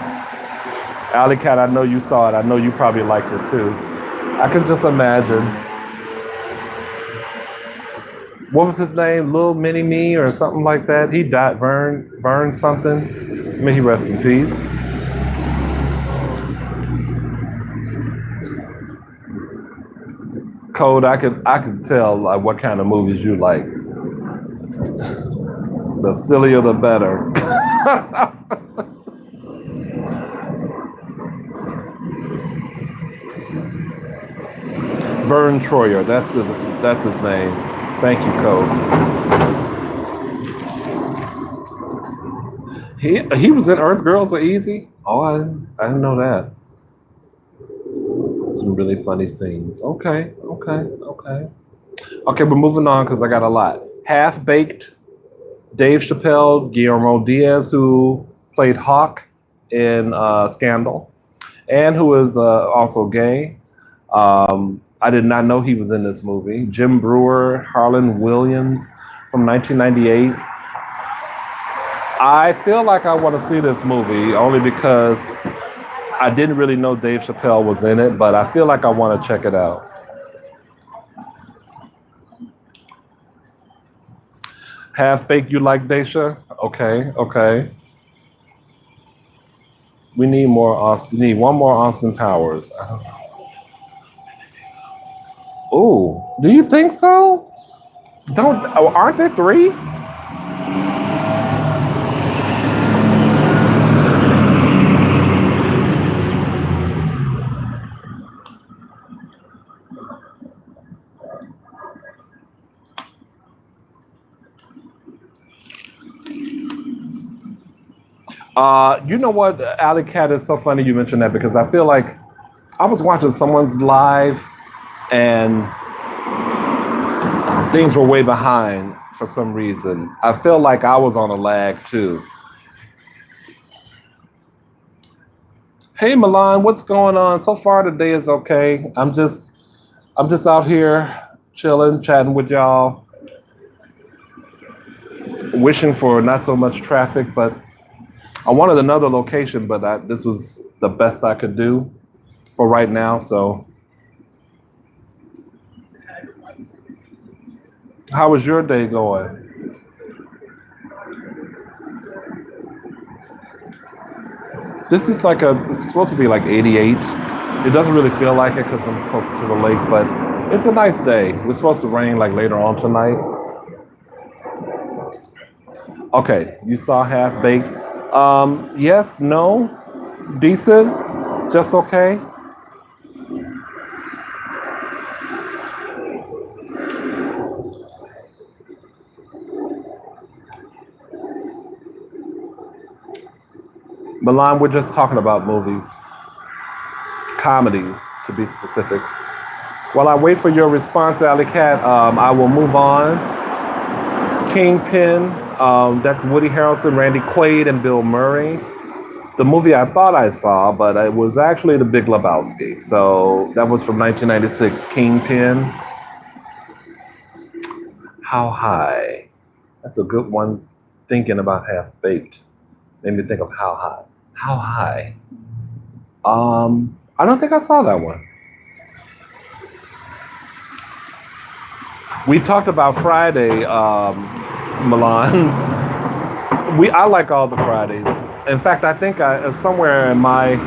Alley Cat, I know you saw it. I know you probably liked it too. I can just imagine. What was his name? Little Mini Me or something like that. He died. Vern something. May he rest in peace. Code, I could tell like what kind of movies you like. The sillier the better. Vern Troyer, that's his name. Thank you, Code. He was in Earth Girls Are Easy. Oh, I didn't know that. Some really funny scenes. Okay, okay, okay. Okay, we're moving on because I got a lot. Half Baked, Dave Chappelle, Guillermo Diaz, who played Hawk in Scandal, and who is also gay. I did not know he was in this movie. Jim Brewer, Harlan Williams from 1998. I feel like I want to see this movie only because I didn't really know Dave Chappelle was in it, but I feel like I want to check it out. Half Baked, you like Daisha? Okay, okay. We need more Austin. We need one more Austin Powers. Oh, do you think so? Don't aren't there three? You know what, Alley Cat is so funny you mentioned that because I feel like I was watching someone's live and things were way behind for some reason. I feel like I was on a lag too. Hey Milan, what's going on? So far today is okay. I'm just out here chilling, chatting with y'all, wishing for not so much traffic, but I wanted another location, but this was the best I could do for right now. So, how was your day going? This is like it's supposed to be like 88. It doesn't really feel like it because I'm closer to the lake, but it's a nice day. We're supposed to rain like later on tonight. Okay, you saw Half Baked. Yes, no, decent, just okay. Milan, we're just talking about movies, comedies to be specific. While I wait for your response, Alley Cat, I will move on. Kingpin, that's Woody Harrelson, Randy Quaid, and Bill Murray. The movie I thought I saw, but it was actually The Big Lebowski. So that was from 1996, Kingpin. How High? That's a good one. Thinking about Half Baked made me think of How High. How High? I don't think I saw that one. We talked about Friday, Milan. I like all the Fridays. In fact, I think somewhere in my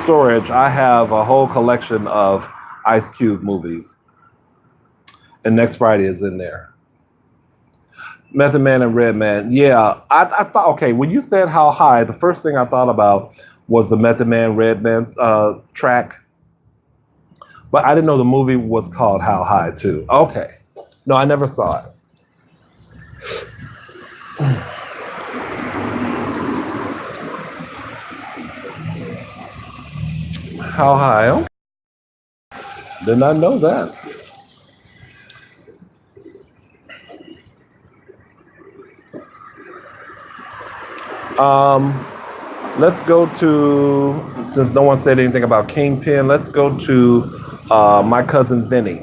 storage I have a whole collection of Ice Cube movies, and next Friday is in there. Method Man and Red Man. Yeah, I thought okay. When you said How High, the first thing I thought about was the Method Man Red Man track, but I didn't know the movie was called How High too. Okay, no, I never saw it. How High? Okay. Did not know that. Um, let's go to since no one said anything about Kingpin. Let's go to My Cousin Vinny,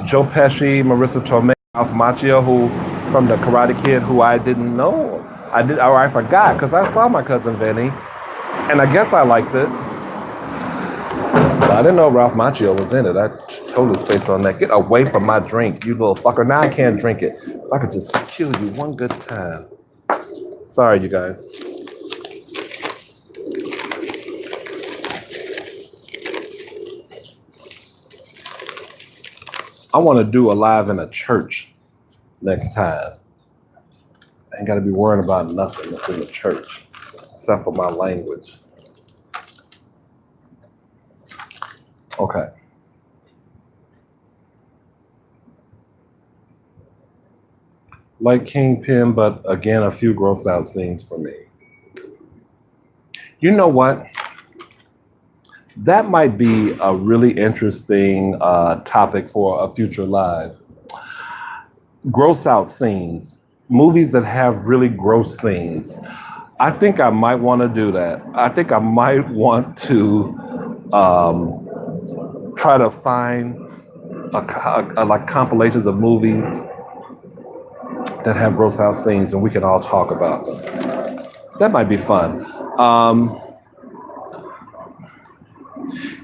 Joe Pesci, Marissa Tomei, Ralph Macchio, who from the Karate Kid, who I didn't know. I did, or I forgot because I saw My Cousin Vinny, and I guess I liked it. But I didn't know Ralph Macchio was in it. I totally spaced on that. Get away from my drink, you little fucker. Now I can't drink it. If I could just kill you one good time. Sorry, you guys. I want to do a live in a church next time. I ain't got to be worrying about nothing that's in the church except for my language. Okay. Like Kingpin, but again, a few gross out scenes for me. You know what? That might be a really interesting topic for a future live. Gross out scenes, movies that have really gross scenes. I think I might want to do that. I think I might want to try to find like compilations of movies that have gross out scenes, and we can all talk about them. That might be fun. Um,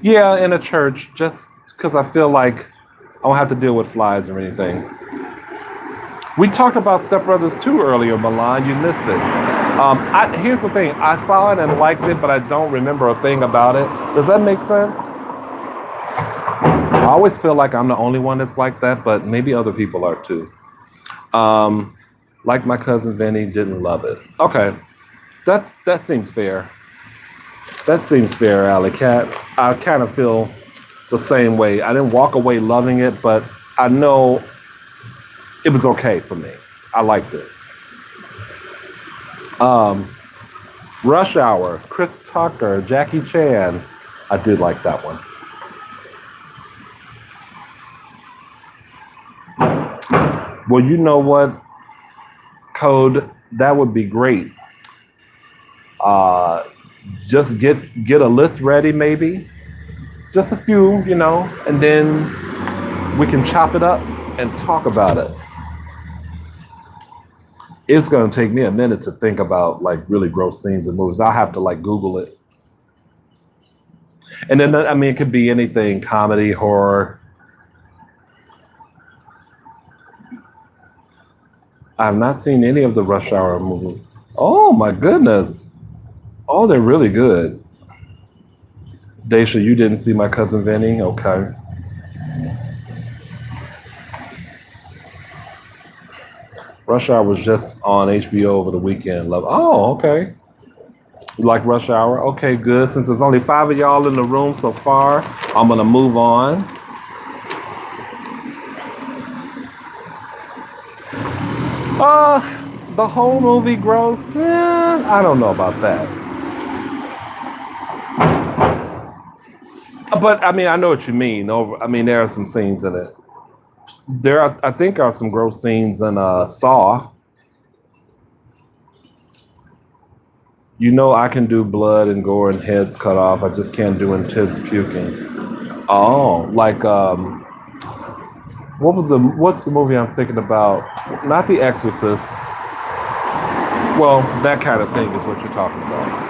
yeah, in a church, just because I feel like I don't have to deal with flies or anything. We talked about Step Brothers 2 earlier, Milan. You missed it. Here's the thing. I saw it and liked it, but I don't remember a thing about it. Does that make sense? I always feel like I'm the only one that's like that, but maybe other people are too. Like my cousin Vinny didn't love it. Okay, that seems fair. That seems fair, Alley Cat. I kind of feel the same way. I didn't walk away loving it, but I know it was okay for me. I liked it. Rush Hour, Chris Tucker, Jackie Chan. I did like that one. Well, you know what, Code? That would be great. Just get a list ready, maybe. Just a few, and then we can chop it up and talk about it. It's going to take me a minute to think about like really gross scenes in movies. I'll have to like Google it. And then, I mean, it could be anything, comedy, horror. I've not seen any of the Rush Hour movies. Oh my goodness. Oh, they're really good. Daisha, you didn't see My Cousin Vinny? Okay. Rush Hour was just on HBO over the weekend. Love. Oh, okay. You like Rush Hour? Okay, good. Since there's only 5 of y'all in the room so far, I'm gonna move on. The whole movie gross? I don't know about that. But I mean, I know what you mean. There are some scenes in it. I think, are some gross scenes in Saw. You know, I can do blood and gore and heads cut off. I just can't do intense puking. Oh, like what's the movie I'm thinking about? Not The Exorcist. Well, that kind of thing is what you're talking about.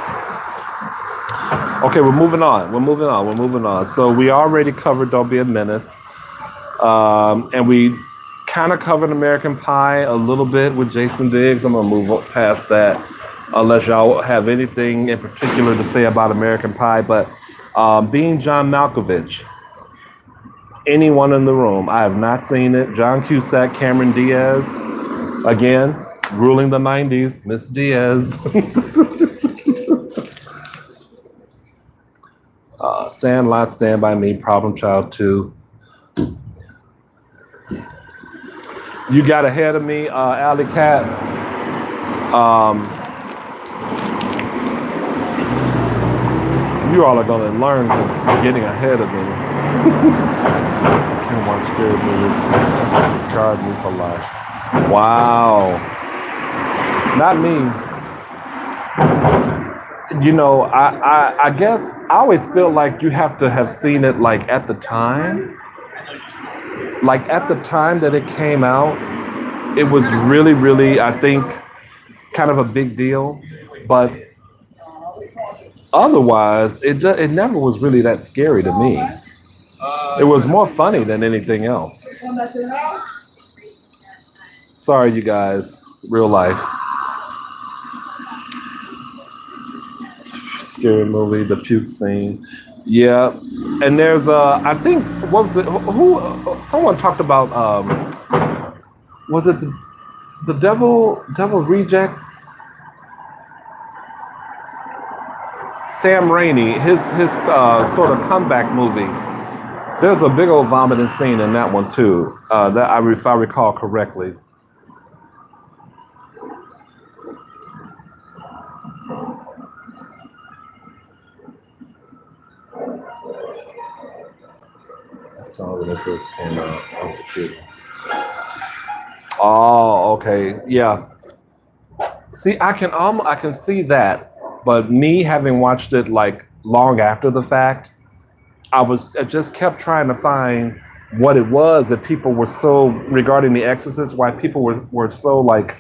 Okay, we're moving on. So we already covered Don't Be a Menace. And we kind of covered American Pie a little bit with Jason Biggs. I'm going to move past that unless y'all have anything in particular to say about American Pie. But being John Malkovich, anyone in the room, I have not seen it. John Cusack, Cameron Diaz, again, ruling the 90s, Miss Diaz. Sandlot, Stand By Me, Problem Child 2. You got ahead of me, Alley Cat. You all are going to learn from getting ahead of me. I can't watch scary movies. That's just scarred me for life. Wow. Not me. I guess I always feel like you have to have seen it like at the time. Like at the time that it came out, it was really, really, I think, kind of a big deal. But otherwise, it never was really that scary to me. It was more funny than anything else. Sorry, you guys. Real life. Scary movie, the puke scene. Yeah, and there's I think what was it? Who? Someone talked about was it the Devil Rejects? Sam Raimi, his sort of comeback movie. There's a big old vomiting scene in that one too. If I recall correctly. saw it when it first came out. I was a kid. Oh, okay. Yeah. See, I can see that, but me having watched it like long after the fact, I just kept trying to find what it was that people were so regarding The Exorcist, why people were so like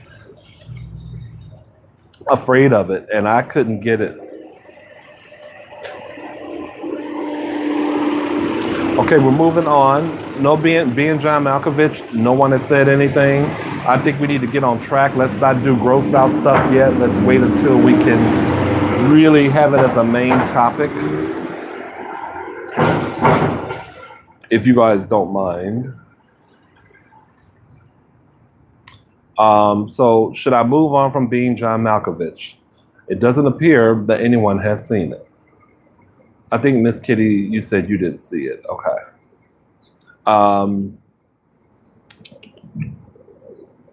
afraid of it, and I couldn't get it. Okay, we're moving on. No, being John Malkovich, no one has said anything. I think we need to get on track. Let's not do gross out stuff yet. Let's wait until we can really have it as a main topic, if you guys don't mind. So should I move on from being John Malkovich? It doesn't appear that anyone has seen it. I think Miss Kitty, you said you didn't see it. Okay.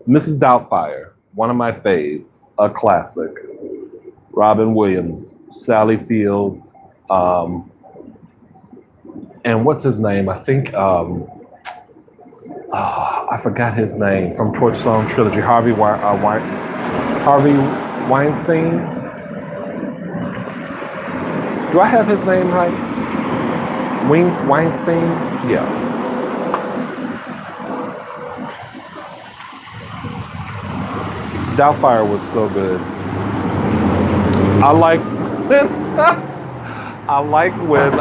Mrs. Doubtfire, one of my faves, a classic. Robin Williams, Sally Fields, and what's his name? I think I forgot his name from Torch Song Trilogy. Harvey Weinstein. Do I have his name right? Weinstein? Yeah. Doubtfire was so good. I like I like when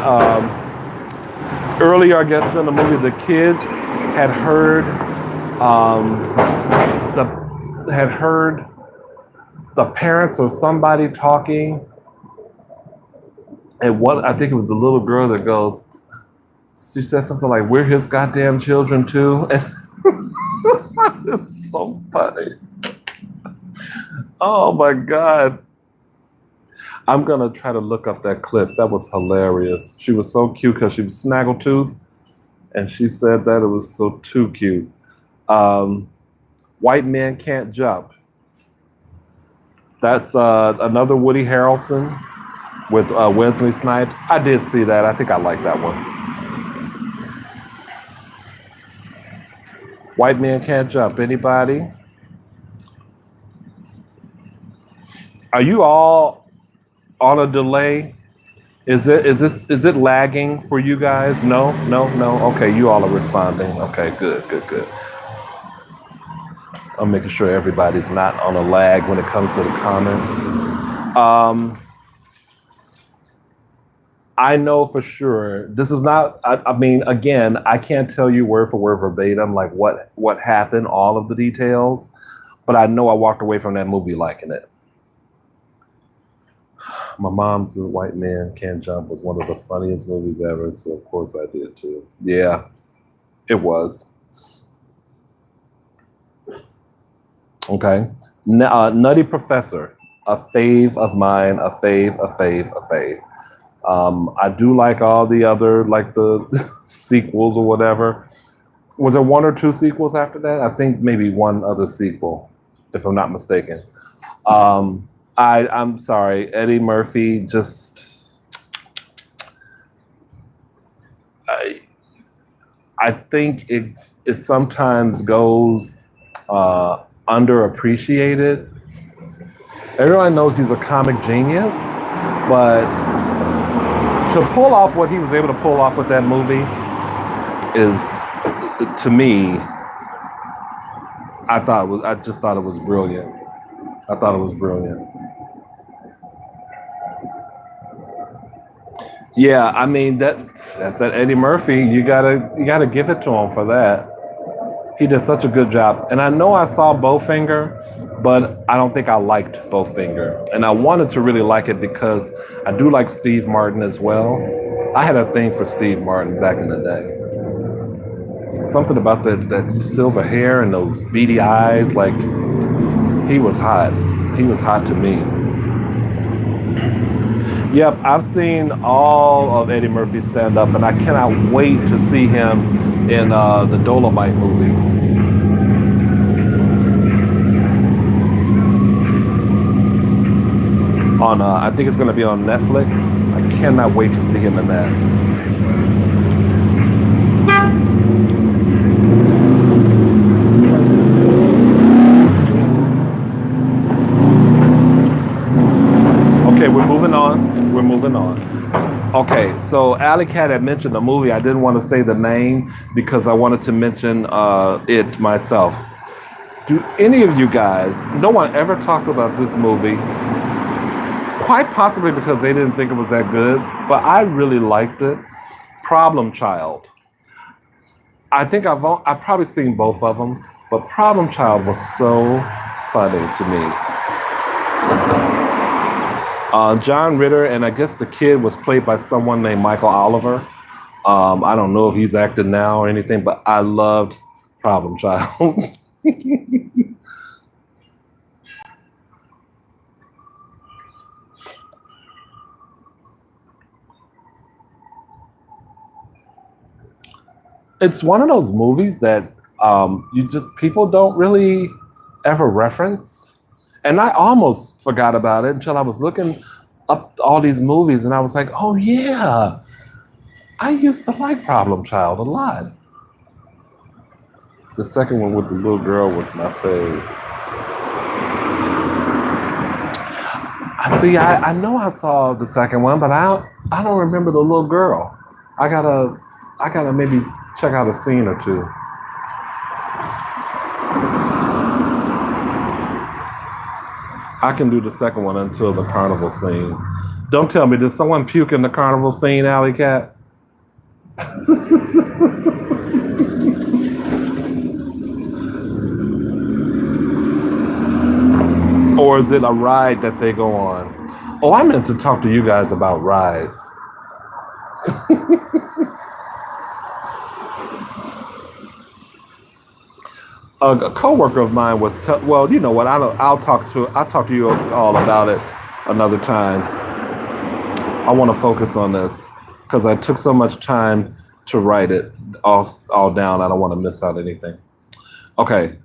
earlier, I guess, in the movie, the kids had heard the parents or somebody talking, and one, I think it was the little girl that goes, she said something like, "We're his goddamn children too," and it's so funny. Oh my God. I'm gonna try to look up that clip. That was hilarious. She was so cute because she was snaggletooth, and she said that it was so too cute. White Man Can't Jump. That's another Woody Harrelson with Wesley Snipes. I did see that. I think I like that one. White Man Can't Jump. Anybody? Are you all on a delay? Is it lagging for you guys? No. Okay, you all are responding. Okay, good. I'm making sure everybody's not on a lag when it comes to the comments. I know for sure this is not. I mean, again, I can't tell you word for word verbatim like what happened, all of the details, but I know I walked away from that movie liking it. My mom, The White Man Can't Jump, was one of the funniest movies ever, so of course I did too. Yeah, it was. Okay. Nutty Professor, a fave of mine, a fave. I do like all the other, like the sequels or whatever. Was there one or two sequels after that? I think maybe one other sequel, if I'm not mistaken. I'm sorry, Eddie Murphy just I think it sometimes goes underappreciated. Everyone knows he's a comic genius, but to pull off what he was able to pull off with that movie is, to me, I just thought it was brilliant. I thought it was brilliant. Yeah, I mean that's that Eddie Murphy. You gotta give it to him for that. He did such a good job. And I know I saw Bowfinger, but I don't think I liked Bowfinger. And I wanted to really like it because I do like Steve Martin as well. I had a thing for Steve Martin back in the day. Something about that silver hair and those beady eyes, like he was hot. He was hot to me. Yep, I've seen all of Eddie Murphy's stand-up, and I cannot wait to see him in the Dolomite movie. On, I think it's going to be on Netflix. I cannot wait to see him in that. Okay, we're moving on. We're moving on. Okay, so Alley Cat had mentioned the movie. I didn't want to say the name because I wanted to mention it myself. Do any of you guys, no one ever talks about this movie, quite possibly because they didn't think it was that good, but I really liked it. Problem Child. I think I've probably seen both of them, but Problem Child was so funny to me. John Ritter, and I guess the kid was played by someone named Michael Oliver. I don't know if he's acting now or anything, but I loved Problem Child. It's one of those movies that you just people don't really ever reference. And I almost forgot about it until I was looking up all these movies and I was like, oh yeah, I used to like Problem Child a lot. The second one with the little girl was my fave. I see. I know I saw the second one, but I don't remember the little girl. I gotta I gotta maybe check out a scene or two. I can do the second one until the carnival scene. Don't tell me, did someone puke in the carnival scene, Alley Cat? Or is it a ride that they go on? Oh, I meant to talk to you guys about rides. A coworker of mine was well, you know what? I'll talk to you all about it another time. I want to focus on this because I took so much time to write it all down. I don't want to miss out anything. Okay,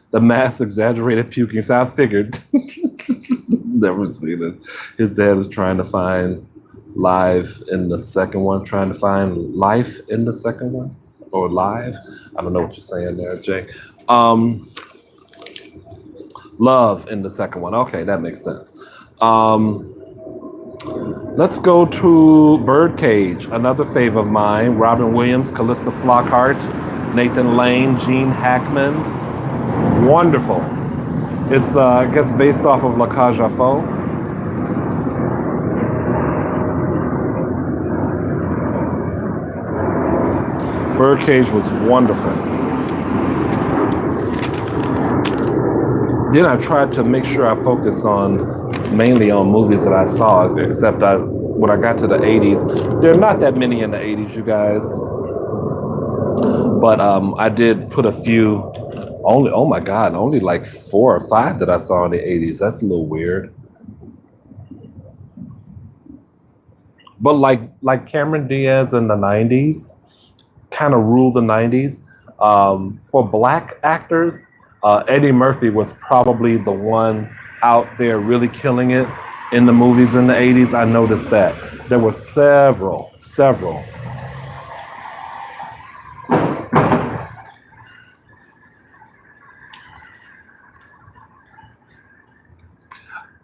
the mass exaggerated puking. So I figured, never seen it. His dad is trying to find live in the second one, trying to find life in the second one, or live. I don't know what you're saying there, Jay. Um, Love in the second one. Okay, that makes sense. Um, let's go to Birdcage, another fave of mine. Robin Williams, Callista Flockhart, Nathan Lane, Gene Hackman. Wonderful. It's, I guess, based off of La Cage aux Folles. Birdcage was wonderful. Then I tried to make sure I focused on mainly on movies that I saw, except when I got to the 80s, there are not that many in the 80s, you guys. But I did put a few, only, oh my God, only like 4 or 5 that I saw in the 80s. That's a little weird. But like Cameron Diaz in the 90s, kind of ruled the 90s. For black actors, Eddie Murphy was probably the one out there really killing it in the movies in the 80s. I noticed that. There were several.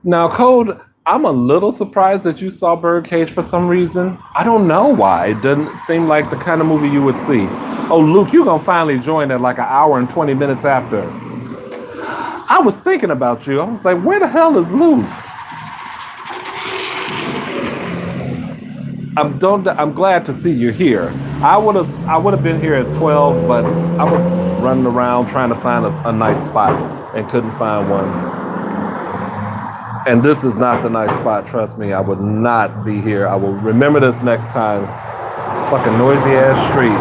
Now, Code, I'm a little surprised that you saw Birdcage for some reason. I don't know why. It doesn't seem like the kind of movie you would see. Oh, Luke, you're going to finally join it like an hour and 20 minutes after. I was thinking about you. I was like, where the hell is Luke? I'm glad to see you here. I would have been here at 12, but I was running around trying to find a nice spot and couldn't find one. And this is not the nice spot, trust me. I would not be here. I will remember this next time. Fucking noisy ass street.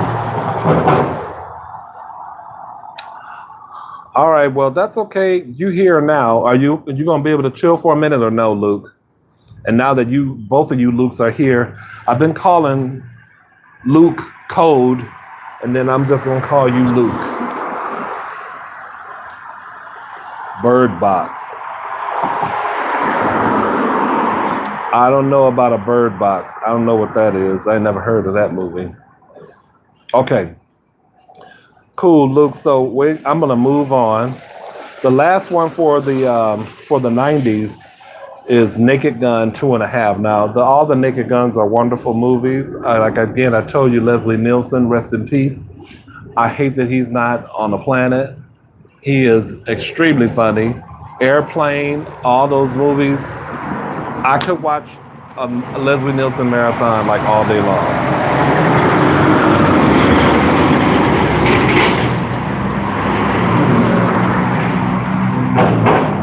All right, well, that's okay. You here now. Are you gonna be able to chill for a minute or no, Luke? And now that both of you Lukes are here, I've been calling Luke Code, and then I'm just gonna call you Luke. Bird Box. I don't know about a Bird Box. I don't know what that is. I never heard of that movie. Okay. Cool, Luke. So I'm gonna move on. The last one for the 90s is Naked Gun 2.5. Now, all the Naked Guns are wonderful movies. Like again, I told you, Leslie Nielsen, rest in peace. I hate that he's not on the planet. He is extremely funny. Airplane, all those movies. I could watch a Leslie Nielsen marathon like all day long.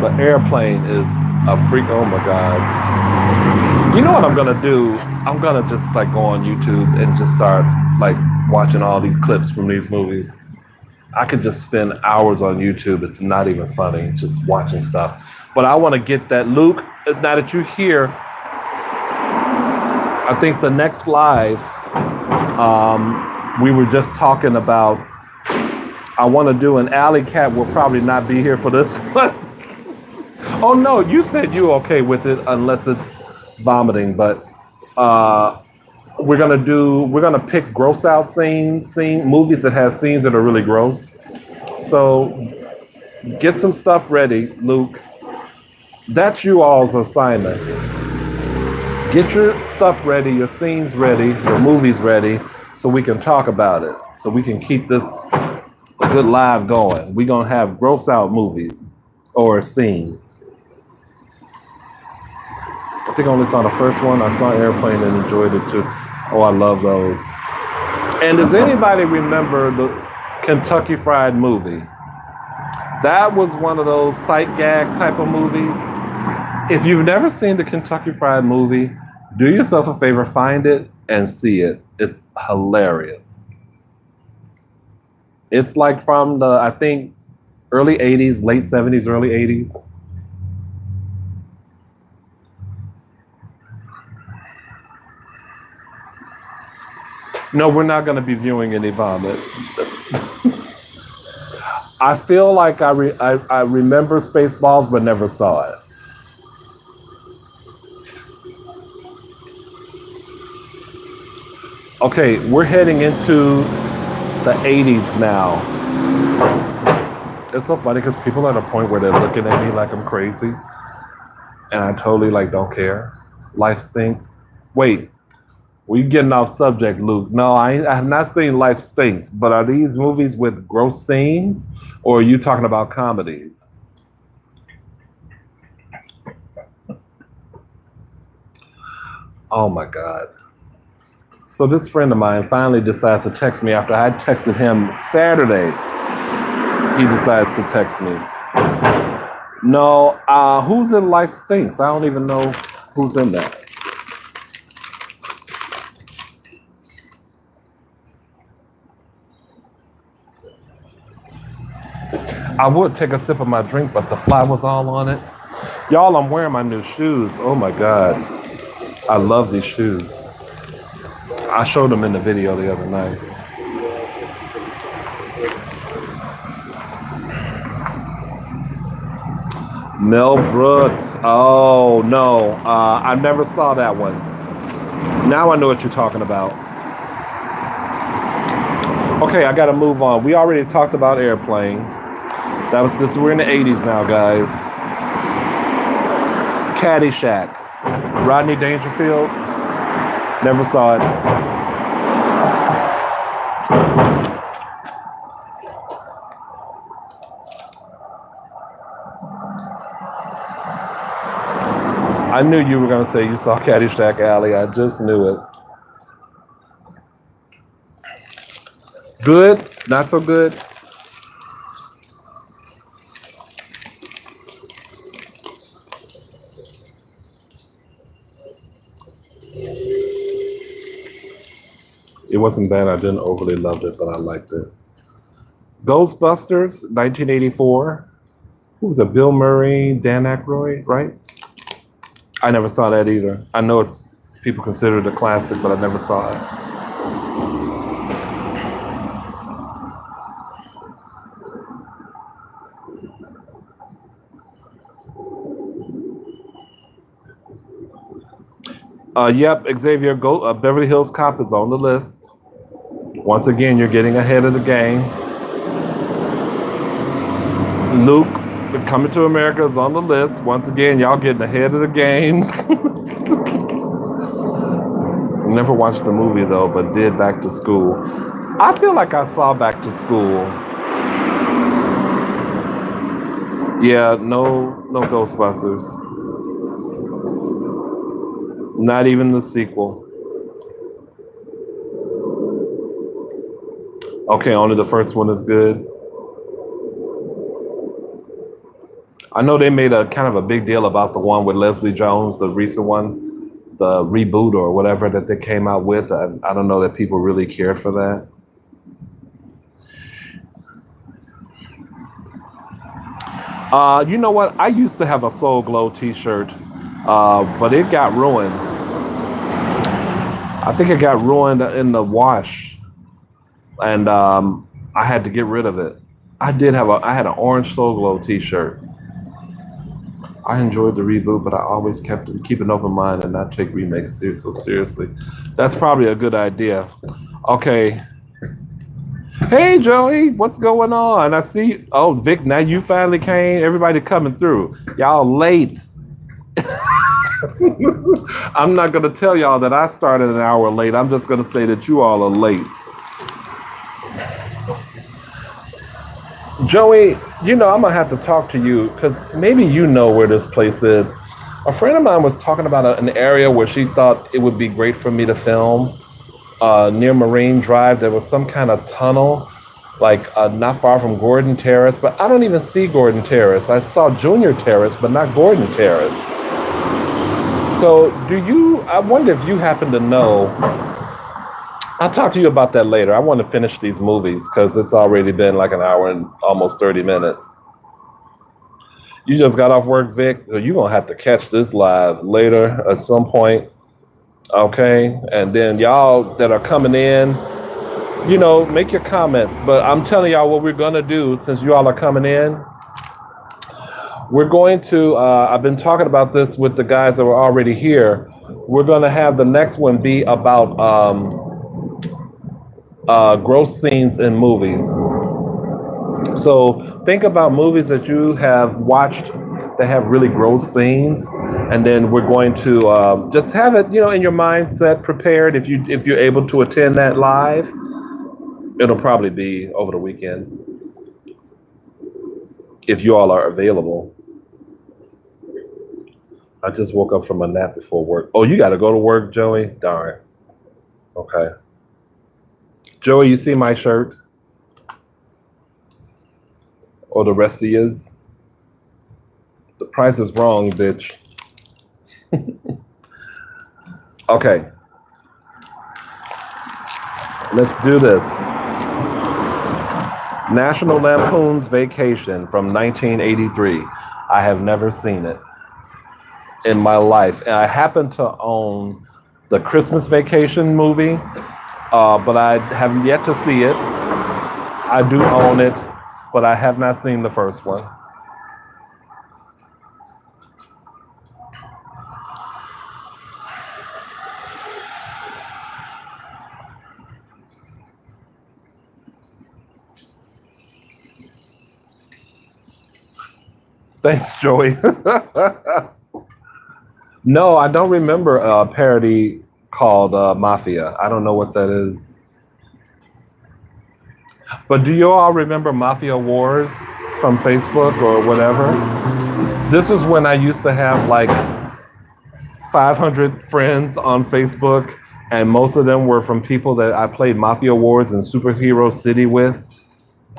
But Airplane is a freak. Oh my God. You know what I'm gonna do? I'm gonna just like go on YouTube and just start like watching all these clips from these movies. I could just spend hours on YouTube. It's not even funny, just watching stuff. But I want to get that. Luke, now that you're here, I think the next live, we were just talking about, I want to do an Alley Cat will probably not be here for this one. Oh no, you said you okay with it unless it's vomiting, but we're gonna pick gross out movies that has scenes that are really gross. So get some stuff ready, Luke. That's you all's assignment. Get your stuff ready, your scenes ready, your movies ready, so we can talk about it. So we can keep this a good live going. We're gonna have gross out movies or scenes. I think I only saw the first one. I saw Airplane and enjoyed it too. Oh, I love those. And does anybody remember the Kentucky Fried Movie? That was one of those sight gag type of movies. If you've never seen the Kentucky Fried Movie, do yourself a favor, find it and see it. It's hilarious. It's like from the, I think, early 80s, late 70s, early 80s. No, we're not going to be viewing any vomit. I feel like I remember Spaceballs, but never saw it. Okay, we're heading into the 80s now. It's so funny because people are at a point where they're looking at me like I'm crazy, and I totally like don't care. Life stinks. Wait. We're getting off subject, Luke. No, I have not seen Life Stinks, but are these movies with gross scenes, or are you talking about comedies? Oh my God. So this friend of mine finally decides to text me after I texted him Saturday. He decides to text me. No, who's in Life Stinks? I don't even know who's in that. I would take a sip of my drink, but the fly was all on it. Y'all, I'm wearing my new shoes. Oh my God. I love these shoes. I showed them in the video the other night. Mel Brooks. Oh no, I never saw that one. Now I know what you're talking about. Okay, I gotta move on. We already talked about Airplane. That was this. We're in the 80s now, guys. Caddyshack. Rodney Dangerfield. Never saw it. I knew you were gonna say you saw Caddyshack, Alley. I just knew it. Good? Not so good? It wasn't bad. I didn't overly love it, but I liked it. Ghostbusters, 1984. Who was it? Bill Murray, Dan Aykroyd, right? I never saw that either. I know it's people consider it a classic, but I never saw it. Yep, Xavier, Beverly Hills Cop is on the list. Once again, you're getting ahead of the game. Luke, Coming to America is on the list. Once again, y'all getting ahead of the game. Never watched the movie though, but did Back to School. I feel like I saw Back to School. Yeah, no Ghostbusters. Not even the sequel. Okay, only the first one is good. I know they made a kind of a big deal about the one with Leslie Jones, the recent one, the reboot or whatever that they came out with. I don't know that people really care for that. You know what? I used to have a Soul Glow T-shirt, but it got ruined. I think it got ruined in the wash, and I had to get rid of it. I had an orange Soul Glow T-shirt. I enjoyed the reboot, but I always keep an open mind and not take remakes so seriously. That's probably a good idea. Okay. Hey Joey, what's going on? I see. Oh, Vic, now you finally came. Everybody coming through. Y'all late. I'm not gonna tell y'all that I started an hour late. I'm just gonna say that you all are late. Joey, I'm gonna have to talk to you because maybe you know where this place is. A friend of mine was talking about an area where she thought it would be great for me to film. Near Marine Drive, there was some kind of tunnel, like not far from Gordon Terrace, but I don't even see Gordon Terrace. I saw Junior Terrace, but not Gordon Terrace. So I wonder if you happen to know. I'll talk to you about that later. I want to finish these movies because it's already been like an hour and almost 30 minutes. You just got off work, Vic. So you're going to have to catch this live later at some point. Okay? And then y'all that are coming in, make your comments. But I'm telling y'all what we're going to do since you all are coming in. We're going to, I've been talking about this with the guys that were already here. We're going to have the next one be about gross scenes in movies. So think about movies that you have watched that have really gross scenes, and then we're going to just have it, in your mindset prepared. If you're able to attend that live, it'll probably be over the weekend if you all are available. I just woke up from a nap before work. Oh, you got to go to work, Joey? Darn. Okay. Joey, you see my shirt? Or the rest of yours? The price is wrong, bitch. Okay. Let's do this. National Lampoon's Vacation from 1983. I have never seen it in my life. And I happen to own the Christmas Vacation movie. But I haven't yet to see it. I do own it, but I have not seen the first one. Thanks, Joey. No, I don't remember a parody called Mafia. I don't know what that is. But do you all remember Mafia Wars from Facebook or whatever? This was when I used to have like 500 friends on Facebook, and most of them were from people that I played Mafia Wars and Superhero City with.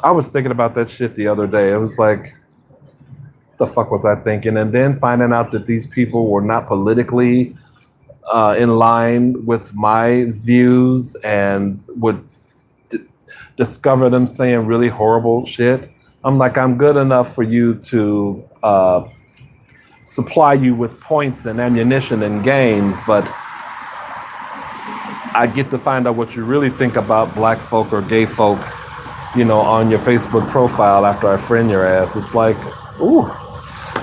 I was thinking about that shit the other day. It was like, the fuck was I thinking? And then finding out that these people were not politically in line with my views and would discover them saying really horrible shit. I'm like, I'm good enough for you to supply you with points and ammunition and games, but I get to find out what you really think about black folk or gay folk, on your Facebook profile after I friend your ass. It's like, ooh.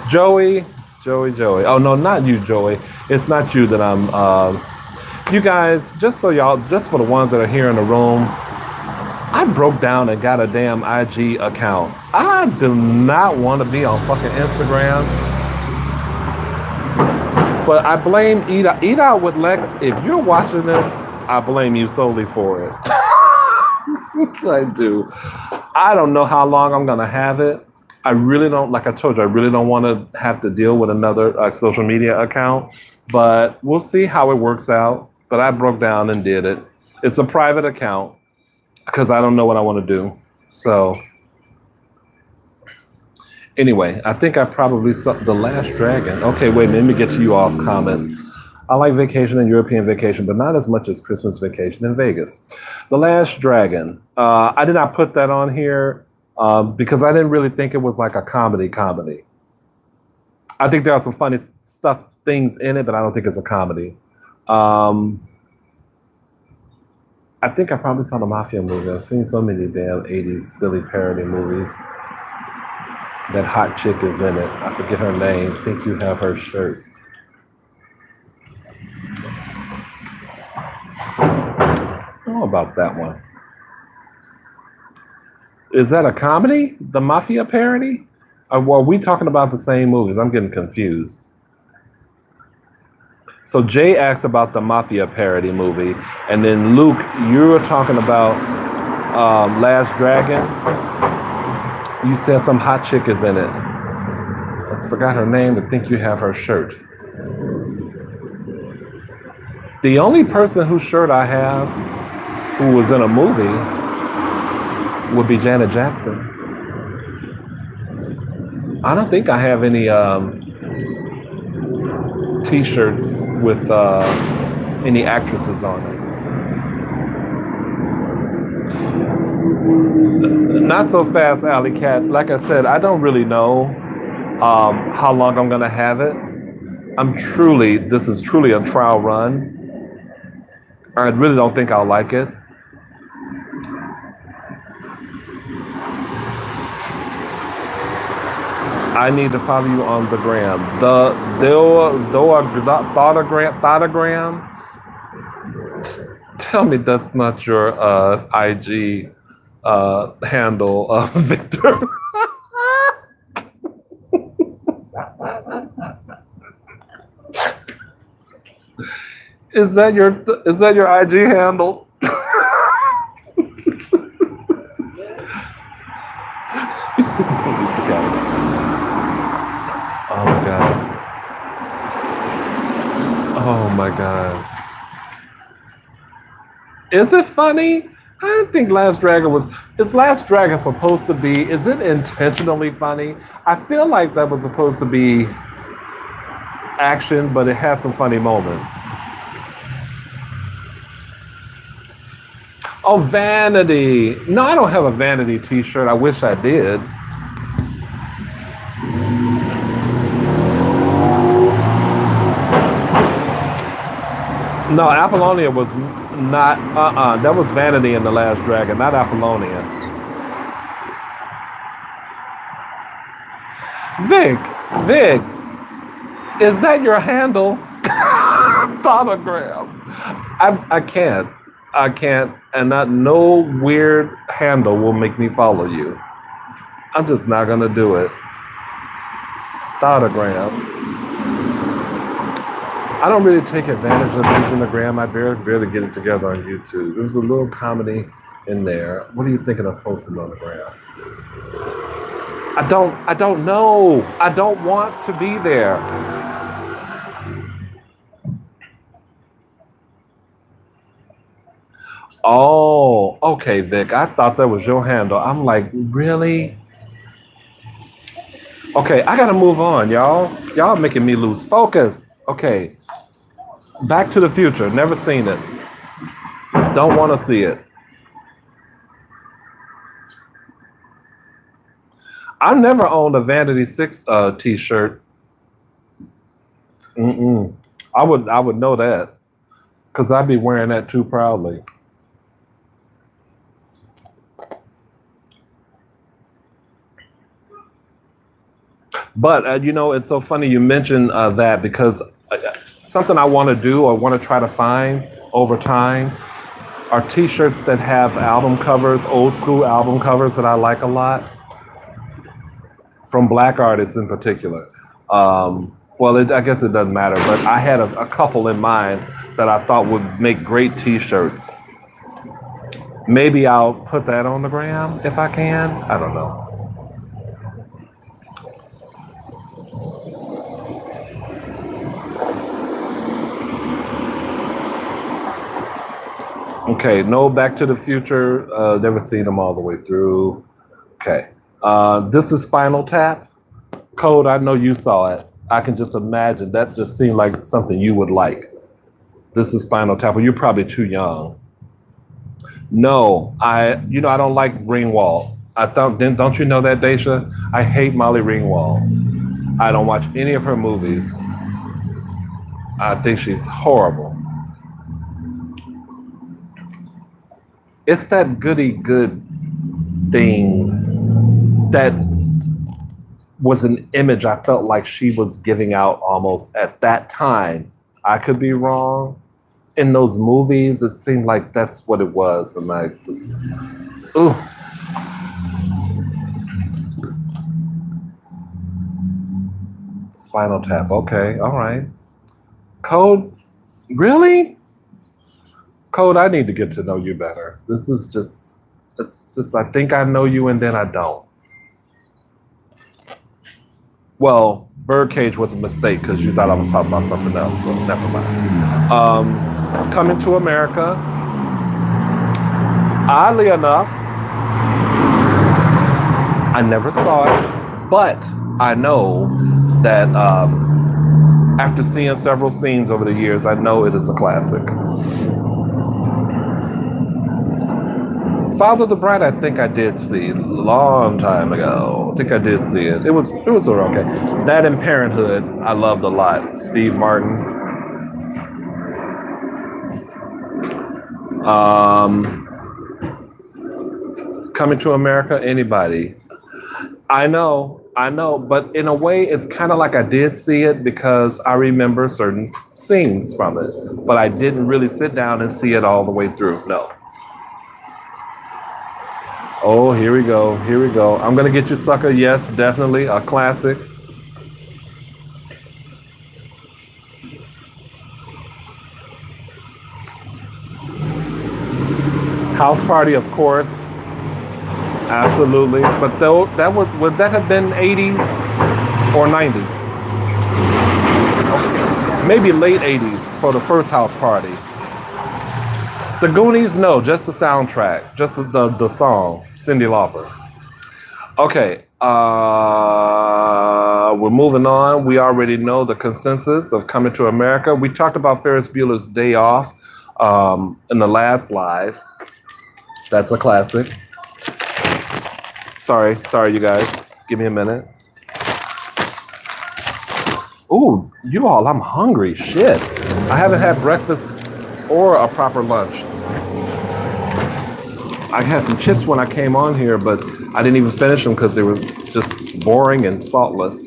Joey. Oh, no, not you, Joey. It's not you that I'm, you guys, just for the ones that are here in the room, I I broke down and got a damn IG account. I do not want to be on fucking Instagram. But I blame Eat Out with Lex. If you're watching this, I blame you solely for it. I do. I don't know how long I'm gonna have it. I really don't, like I told you, I really don't want to have to deal with another social media account. But we'll see how it works out. But I broke down and did it. It's a private account because I don't know what I want to do. So anyway, I think I probably saw The Last Dragon. Okay, wait, let me get to you all's comments. I like vacation and European vacation, but not as much as Christmas vacation in Vegas. The Last Dragon. I did not put that on here because I didn't really think it was like a comedy. I think there are some funny things in it, but I don't think it's a comedy. I think I probably saw the Mafia movie. I've seen so many damn 80s silly parody movies. That hot chick is in it. I forget her name. Think you have her shirt. I don't know about that one. Is that a comedy? The Mafia parody? Or are we talking about the same movies? I'm getting confused. So Jay asked about the Mafia parody movie, and then Luke, you were talking about Last Dragon. You said some hot chick is in it. I forgot her name, but think you have her shirt. The only person whose shirt I have who was in a movie would be Janet Jackson. I don't think I have any t-shirts with any actresses on it. Not so fast, Alley Cat. Like I said, I don't really know how long I'm gonna have it. This is truly a trial run. I really don't think I'll like it. I need to follow you on the gram. Thotagram. Tell me that's not your IG handle, Victor. Is that your IG handle? You see police again. Oh my god. Oh my god. Is it funny? I didn't think Last Dragon was. Is Last Dragon supposed to be? Is it intentionally funny? I feel like that was supposed to be action, but it has some funny moments. Oh, Vanity. No, I don't have a Vanity t-shirt. I wish I did. No, Apollonia was not, that was Vanity in The Last Dragon, not Apollonia. Vic, is that your handle? Thotagram. I can't, and no weird handle will make me follow you. I'm just not gonna do it. Thotagram. I don't really take advantage of using the gram. I barely get it together on YouTube. There's a little comedy in there. What are you thinking of posting on the gram? I don't know. I don't want to be there. Oh, okay, Vic. I thought that was your handle. I'm like, really? Okay, I gotta move on, y'all. Y'all making me lose focus. Okay. Back to the Future. Never seen it. Don't want to see it. I never owned a Vanity 6 t-shirt. I would know that because I'd be wearing that too proudly. But it's so funny you mentioned that because something I want to do or want to try to find over time are t-shirts that have album covers, old school album covers that I like a lot, from black artists in particular. Well, I guess it doesn't matter, but I had a couple in mind that I thought would make great t-shirts. Maybe I'll put that on the gram if I can. I don't know. Okay, no Back to the Future. Never seen them all the way through. Okay. This is Spinal Tap. Code, I know you saw it. I can just imagine. That just seemed like something you would like. This is Spinal Tap. Well, you're probably too young. No, I don't like Ringwald. Don't you know that, Daisha? I hate Molly Ringwald. I don't watch any of her movies. I think she's horrible. It's that goody good thing that was an image I felt like she was giving out almost at that time. I could be wrong. In those movies, it seemed like that's what it was. And I just, ooh. Spinal Tap. Okay, all right. Code, really? Code, I need to get to know you better. It's just, I think I know you and then I don't. Well, Birdcage was a mistake because you thought I was talking about something else, so never mind. Coming to America. Oddly enough, I never saw it, but I know that after seeing several scenes over the years, I know it is a classic. Father of the Bride, I think I did see a long time ago. I think I did see it. It was okay. That and Parenthood, I loved a lot. Steve Martin. Coming to America, anybody. I know, but in a way, it's kind of like I did see it because I remember certain scenes from it, but I didn't really sit down and see it all the way through. No. Oh, here we go. Here we go. I'm gonna get you, sucker. Yes, definitely a classic. House Party, of course. Absolutely. But though would that have been 80s or 90s? Maybe late 80s for the first House Party. The Goonies, no, just the soundtrack, just the song, Cyndi Lauper. Okay, we're moving on. We already know the consensus of Coming to America. We talked about Ferris Bueller's Day Off in the last live. That's a classic. Sorry, you guys. Give me a minute. Ooh, you all, I'm hungry. Shit. I haven't had breakfast or a proper lunch. I had some chips when I came on here, but I didn't even finish them because they were just boring and saltless.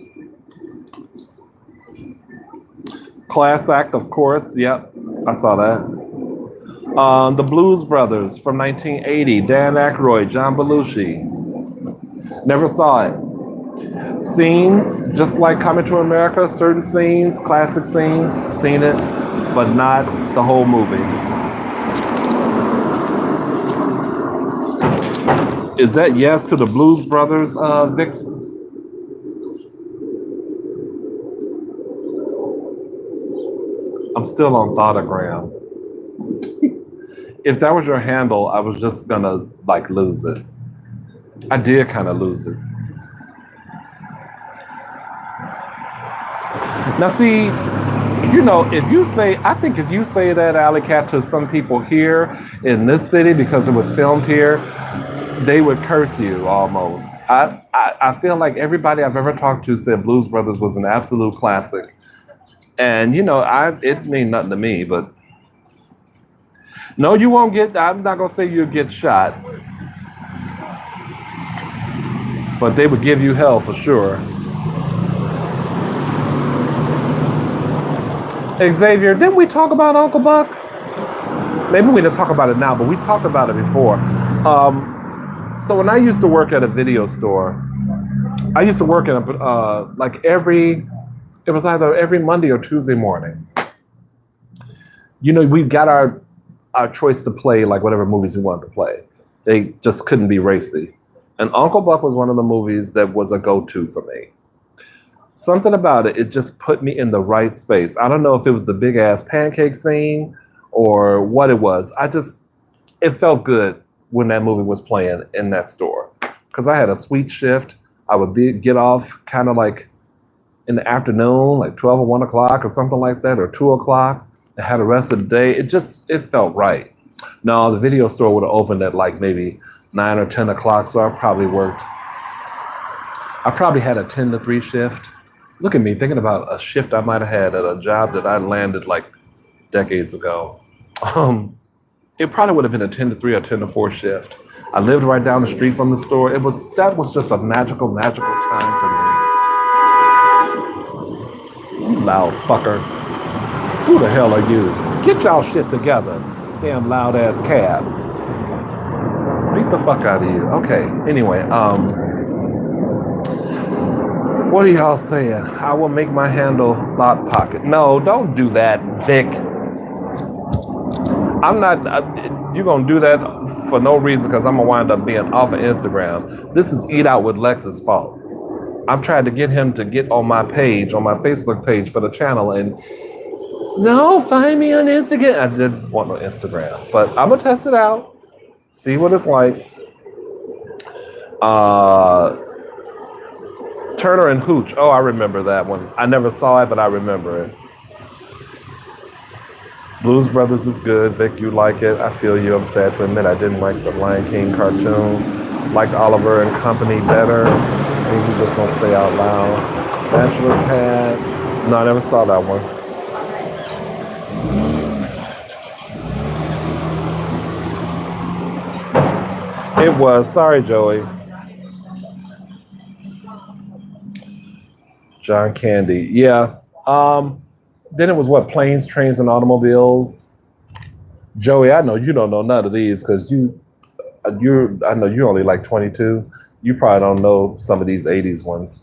Class Act, of course. Yep, I saw that. The Blues Brothers from 1980. Dan Aykroyd, John Belushi. Never saw it. Scenes, just like Coming to America, certain scenes, classic scenes, seen it, but not the whole movie. Is that yes to the Blues Brothers, Vic? I'm still on Thoughtogram. If that was your handle, I was just gonna like lose it. I did kind of lose it. Now see, I think if you say that, Alley Cat, to some people here in this city because it was filmed here, they would curse you almost. I feel like everybody I've ever talked to said Blues Brothers was an absolute classic. And it means nothing to me, but no, you won't get, I'm not gonna say you'll get shot, but they would give you hell for sure. Xavier, didn't we talk about Uncle Buck? maybe we didn't talk about it now, but we talked about it before. So when I used to work at a video store, I used to work in a like it was either every Monday or Tuesday morning. You know, we got our choice to play like whatever movies we wanted to play. They just couldn't be racy. And Uncle Buck was one of the movies that was a go-to for me. Something about it, it just put me in the right space. I don't know if it was the big ass pancake scene or what it was. It felt good when that movie was playing in that store. Because I had a sweet shift. I would get off kind of like in the afternoon, like 12 or 1 o'clock or something like that, or 2 o'clock. I had the rest of the day. It felt right. No, the video store would have opened at like maybe 9 or 10 o'clock, so I probably had a 10 to 3 shift. Look at me thinking about a shift I might have had at a job that I landed like decades ago. It probably would have been a 10 to 3 or 10 to 4 shift. I lived right down the street from the store. That was just a magical time for me. You loud fucker. Who the hell are you? Get y'all shit together. Damn loud ass cab. Beat the fuck out of you. Okay, anyway, what are y'all saying? I will make my handle thought pocket. No, don't do that, Vic. I'm not, you're gonna do that for no reason because I'm gonna wind up being off of Instagram. This is Eat Out with Lex's fault. I'm trying to get him to get on my page, on my Facebook page for the channel, and no, find me on Instagram. I didn't want no Instagram, but I'm gonna test it out, see what it's like. Turner and Hooch. Oh, I remember that one. I never saw it, but I remember it. Blues Brothers is good. Vic, you like it. I feel you. I'm sad to admit I didn't like the Lion King cartoon. Liked Oliver and Company better. Things you just don't say out loud. Bachelor Pad. No, I never saw that one. It was. Sorry, Joey. John Candy. Yeah. Then it was what? Planes, Trains, and Automobiles. Joey, I know you don't know none of these because I know you're only like 22. You probably don't know some of these 80s ones.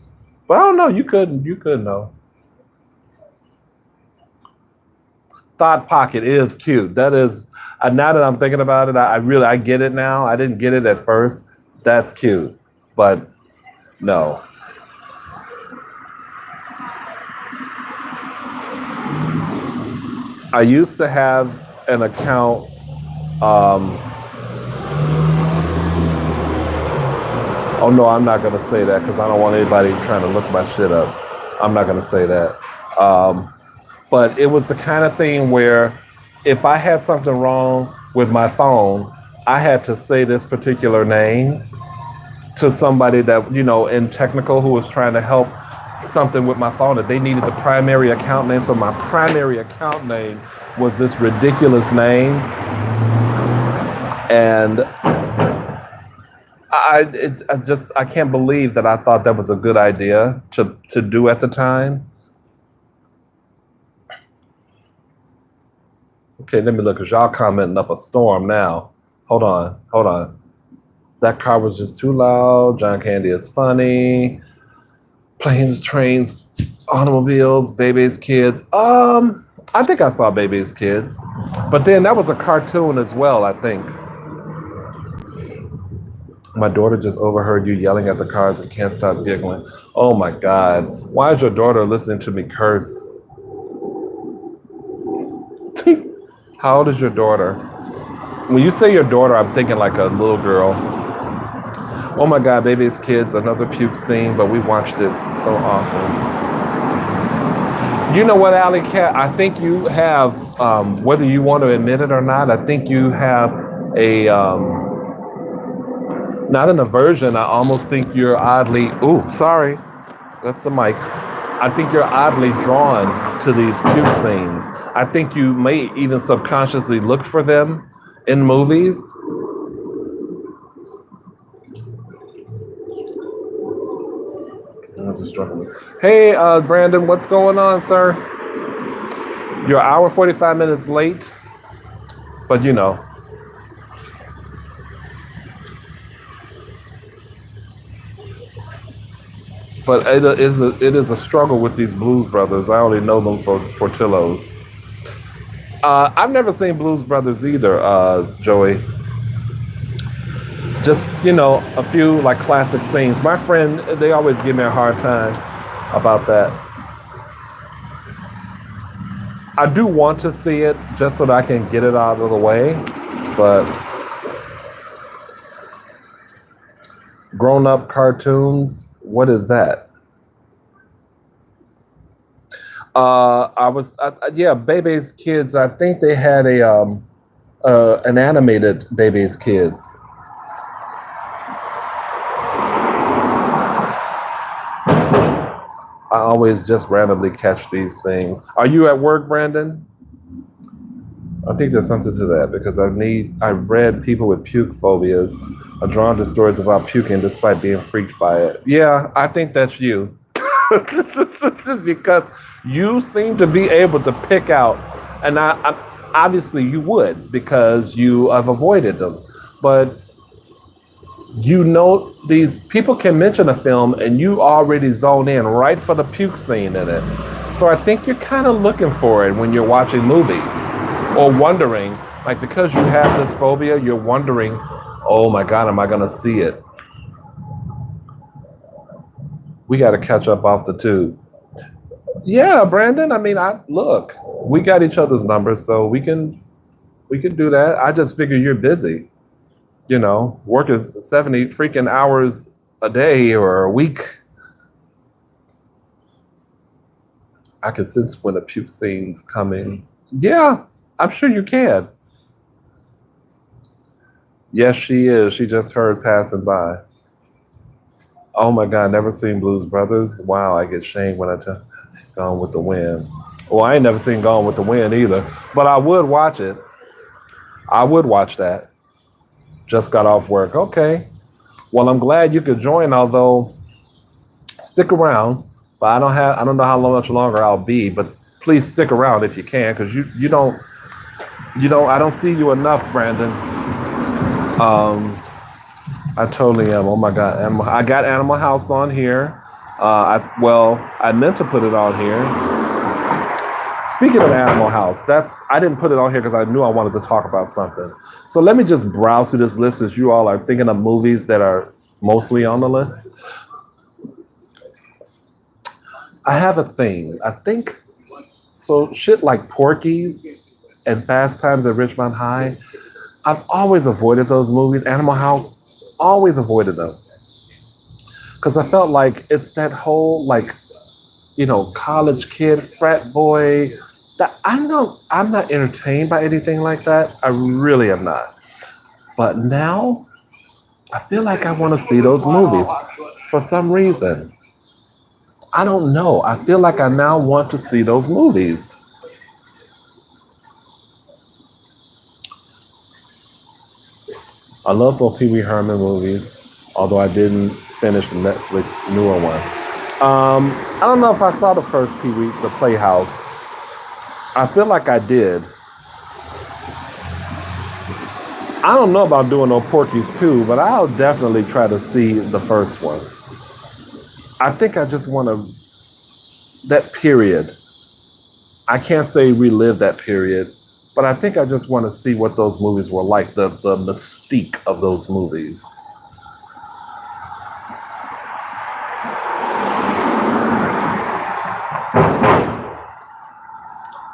But I don't know. You could know. Thought Pocket is cute. That is, now that I'm thinking about it, I get it now. I didn't get it at first. That's cute. But no. I used to have an account. Oh no, I'm not gonna say that because I don't want anybody trying to look my shit up. I'm not gonna say that. But it was the kind of thing where if I had something wrong with my phone, I had to say this particular name to somebody that, in technical who was trying to help something with my phone, that they needed the primary account name. So my primary account name was this ridiculous name. And I can't believe that I thought that was a good idea to do at the time. Okay, let me look, because y'all commenting up a storm now. Hold on. That car was just too loud. John Candy is funny. Planes, Trains, Automobiles, Baby's Kids. I think I saw Baby's Kids. But then that was a cartoon as well, I think. My daughter just overheard you yelling at the cars and can't stop giggling. Oh my God. Why is your daughter listening to me curse? How old is your daughter? When you say your daughter, I'm thinking like a little girl. Oh my God, Baby's Kids, another puke scene, but we watched it so often. You know what, Alley Cat? I think you have, whether you want to admit it or not, I think you have a, not an aversion. I almost think you're oddly, sorry, that's the mic. I think you're oddly drawn to these puke scenes. I think you may even subconsciously look for them in movies. Hey, Brandon, what's going on, sir? You're an hour 45 minutes late. But you know, but it is a struggle with these Blues Brothers. I only know them for Portillo's. I've never seen Blues Brothers either, Joey. Just a few like classic scenes. My friend, they always give me a hard time about that. I do want to see it just so that I can get it out of the way, but grown-up cartoons, what is that? Yeah, Bebe's Kids. I think they had an animated Bebe's Kids. I always just randomly catch these things. Are you at work, Brandon? I think there's something to that because I've read people with puke phobias are drawn to stories about puking despite being freaked by it. Yeah, I think that's you. Just because you seem to be able to pick out, and I obviously you would because you have avoided them, but these people can mention a film and you already zone in right for the puke scene in it. So I think you're kind of looking for it when you're watching movies or wondering, like because you have this phobia, you're wondering, oh my God, am I going to see it? We got to catch up off the tube. Yeah, Brandon. I mean, look, we got each other's numbers, so we can do that. I just figure you're busy. Working 70 freaking hours a day or a week. I can sense when a puke scene's coming. Yeah, I'm sure you can. Yes, she is. She just heard passing by. Oh my God, never seen Blues Brothers. Wow, I get shamed when I tell Gone with the Wind. Well, I ain't never seen Gone with the Wind either, but I would watch it. I would watch that. Just got off work. Okay. Well, I'm glad you could join, although stick around. But I don't know how much longer I'll be, but please stick around if you can, because I don't see you enough, Brandon. I totally am. Oh my God. I got Animal House on here. I meant to put it on here. Speaking of Animal House, I didn't put it on here because I knew I wanted to talk about something. So let me just browse through this list as you all are thinking of movies that are mostly on the list. I have a thing. I think so. Shit like Porky's and Fast Times at Ridgemont High. I've always avoided those movies. Animal House, always avoided them because I felt like it's that whole college kid, frat boy. That I'm not entertained by anything like that. I really am not. But now I feel like I want to see those movies for some reason. I don't know. I feel like I now want to see those movies. I love both Pee Wee Herman movies, although I didn't finish the Netflix newer one. I don't know if I saw the first Pee Wee, the Playhouse. I feel like I did. I don't know about doing no Porky's too, but I'll definitely try to see the first one. I think I just want that period. I can't say relive that period, but I think I just want to see what those movies were like, the mystique of those movies.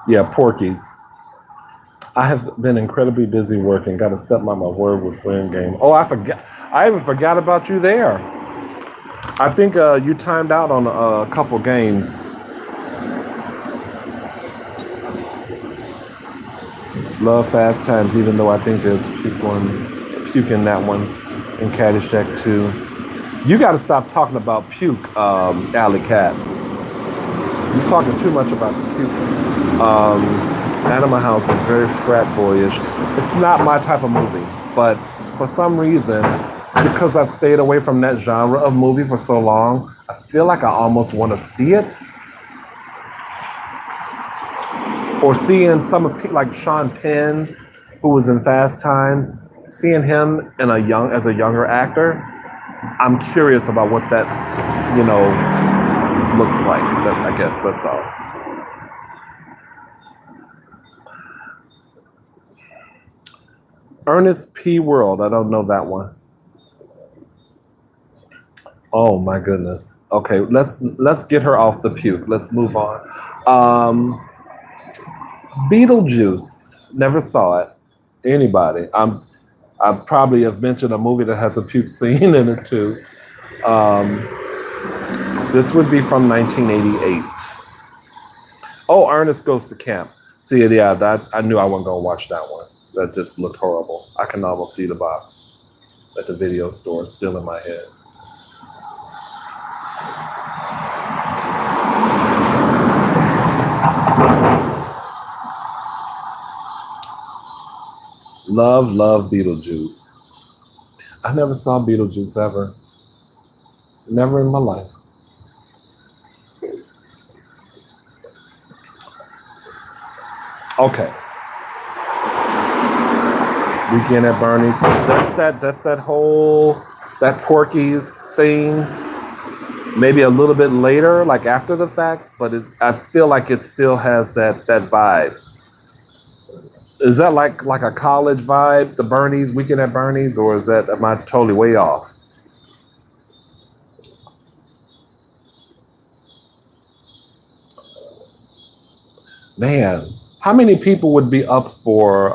Yeah, Porky's. I have been incredibly busy working. Got to step on my word with friend game. Oh, I forgot. I even forgot about you there. I think you timed out on a couple games. Love Fast Times, even though I think there's puke in that one, and Caddyshack 2. You got to stop talking about puke, Alley Cat. You're talking too much about the puke. Animal House is very frat boyish. It's not my type of movie, but for some reason, because I've stayed away from that genre of movie for so long, I feel like I almost want to see it. Or seeing some of like Sean Penn who was in Fast Times, seeing him in as a younger actor, I'm curious about what that, you know, looks like. I guess that's all. Ernest P. World. I don't know that one. Oh my goodness. Okay, let's get her off the puke. Let's move on. Um, Beetlejuice. Never saw it. Anybody? I probably have mentioned a movie that has a puke scene in it too. Um, this would be from 1988. Oh, Ernest Goes to Camp. See, yeah, I knew I wasn't gonna watch that one. That just looked horrible. I can almost see the box at the video store. It's still in my head. Love Beetlejuice. I never saw Beetlejuice ever. Never in my life. Okay. Weekend at Bernie's. That's that Porky's thing. Maybe a little bit later, like after the fact, but I feel like it still has that vibe. Is that like a college vibe, the Bernie's, Weekend at Bernie's, or am I totally way off? Man, how many people would be up for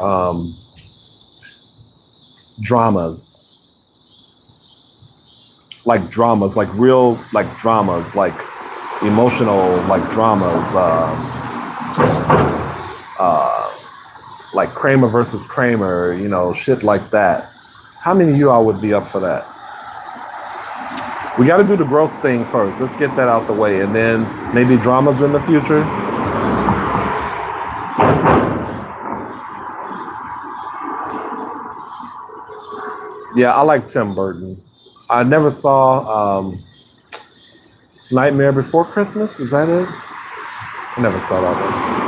dramas? Like dramas, like real like dramas, like emotional like dramas, like Kramer versus Kramer, you know, shit like that. How many of you all would be up for that? We got to do the gross thing first. Let's get that out the way, and then maybe dramas in the future. Yeah, I like Tim Burton. I never saw Nightmare Before Christmas. Is that it? I never saw that one.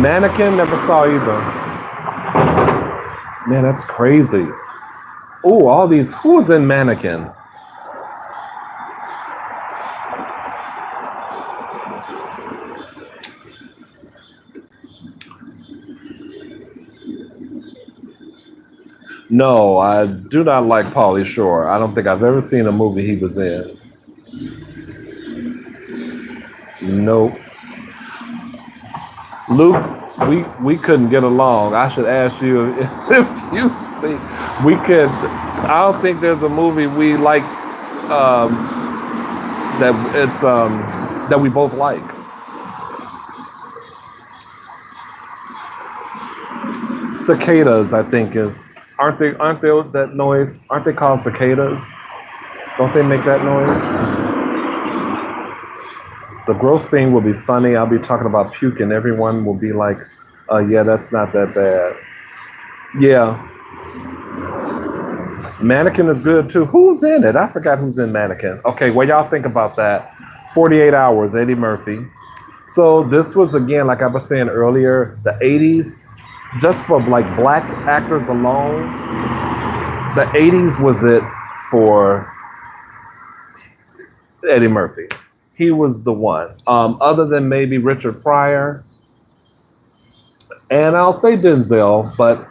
Mannequin, never saw either. Man, that's crazy. Oh, all these. Who was in Mannequin? No, I do not like Pauly Shore. I don't think I've ever seen a movie he was in. Nope. Luke, we couldn't get along. I should ask you if you see. We could. I don't think there's a movie we like um, that we both like. Cicadas, I think aren't they that noise? Aren't they called cicadas? Don't they make that noise? The gross thing will be funny. I'll be talking about puke, and everyone will be like, yeah, that's not that bad. Yeah. Mannequin is good too. Who's in it? I forgot who's in Mannequin. Okay, well, y'all think about that. 48 Hours, Eddie Murphy. So this was, again, like I was saying earlier, the 80s, just for like black actors alone, the 80s was it for Eddie Murphy. He was the one. Other than maybe Richard Pryor, and I'll say Denzel, but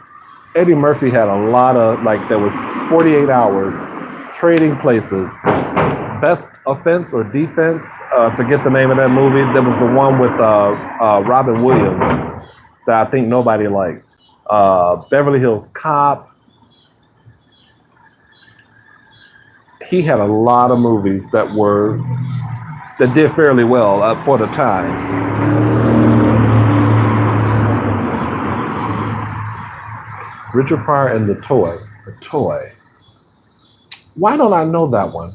Eddie Murphy had a lot of, like, there was 48 Hours, Trading Places, Best Offense or Defense, I forget the name of that movie. There was the one with Robin Williams that I think nobody liked. Beverly Hills Cop. He had a lot of movies that did fairly well for the time. Richard Pryor and The Toy. The Toy. Why don't I know that one?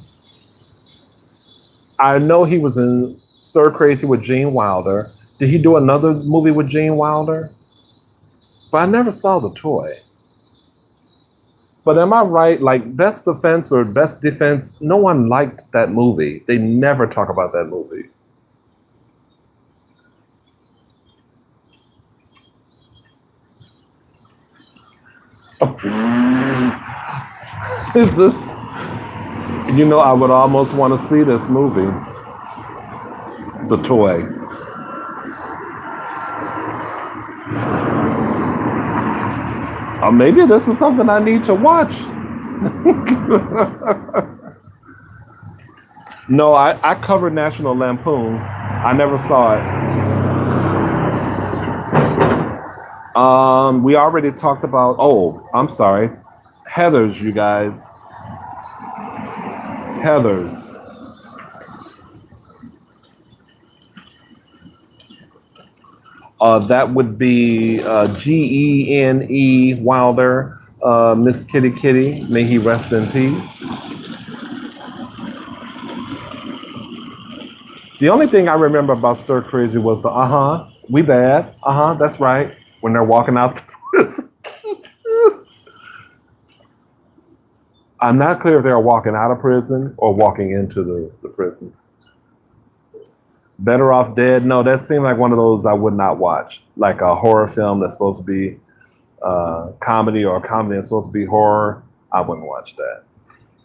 I know he was in Stir Crazy with Gene Wilder. Did he do another movie with Gene Wilder? But I never saw The Toy. But am I right? Like, Best Offense or Best Defense, no one liked that movie. They never talk about that movie. It's just, I would almost want to see this movie, The Toy. Or maybe this is something I need to watch. No, I covered National Lampoon. I never saw it. We already talked about. Oh, I'm sorry, Heathers, you guys. Heathers. That would be Gene Wilder, Miss Kitty Kitty. May he rest in peace. The only thing I remember about Stir Crazy was the we bad, that's right, when they're walking out the prison. I'm not clear if they're walking out of prison or walking into the prison. Better Off Dead? No, that seemed like one of those I would not watch. Like a horror film that's supposed to be comedy, or a comedy that's supposed to be horror. I wouldn't watch that.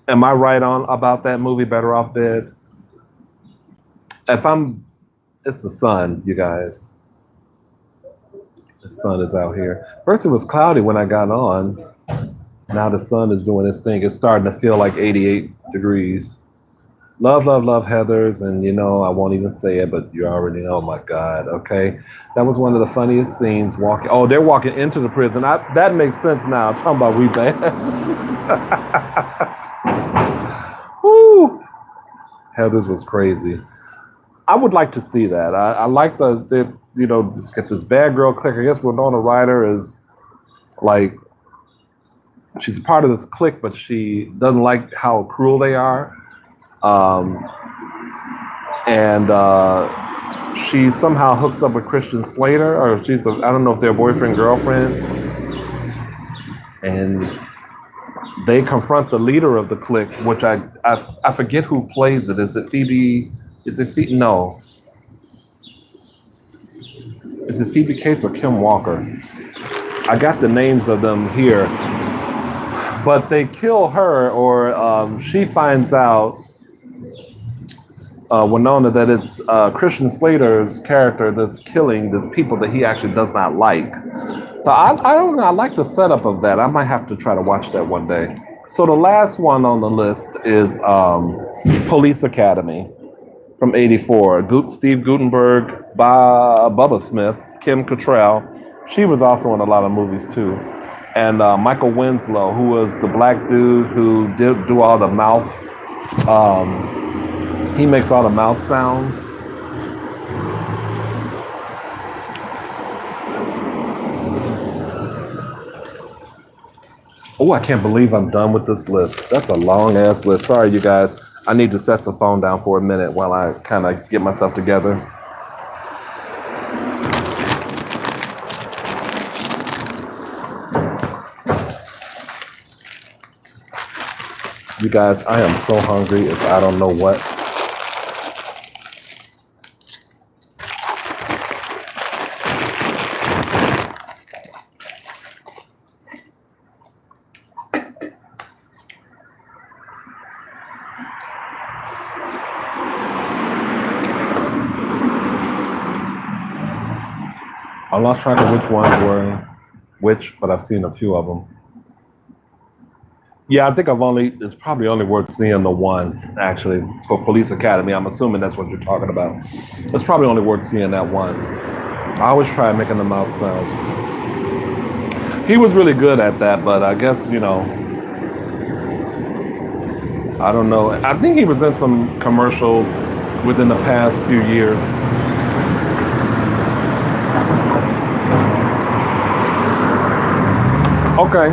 Am I right on about that movie, Better Off Dead? It's the sun, you guys. The sun is out here. First it was cloudy when I got on. Now the sun is doing its thing. It's starting to feel like 88 degrees. Love, love, love Heathers. And I won't even say it, but you already know, my God, okay? That was one of the funniest scenes walking. Oh, they're walking into the prison. That makes sense now. I'm talking about we bad. Woo! Heathers was crazy. I would like to see that. I like just get this bad girl clique. I guess Winona Ryder is like, she's a part of this clique, but she doesn't like how cruel they are. And she somehow hooks up with Christian Slater, or I don't know if they're boyfriend, girlfriend. And they confront the leader of the clique, which I forget who plays it. Is it Phoebe? No. Is it Phoebe Cates or Kim Walker? I got the names of them here. But they kill her, or she finds out, Winona, that it's Christian Slater's character that's killing the people that he actually does not like. So I don't know. I like the setup of that. I might have to try to watch that one day. So the last one on the list is Police Academy from '84. Steve Guttenberg, Bubba Smith, Kim Cattrall. She was also in a lot of movies too. And Michael Winslow, who was the black dude who did do all the mouth. He makes all the mouth sounds. Oh, I can't believe I'm done with this list. That's a long ass list. Sorry, you guys. I need to set the phone down for a minute while I kind of get myself together. You guys, I am so hungry. I don't know what. I lost track of which ones were which, but I've seen a few of them. Yeah, I think it's probably only worth seeing the one, actually, for Police Academy. I'm assuming that's what you're talking about. It's probably only worth seeing that one. I always try making the mouth sounds. He was really good at that, but I guess, I don't know. I think he was in some commercials within the past few years. Okay.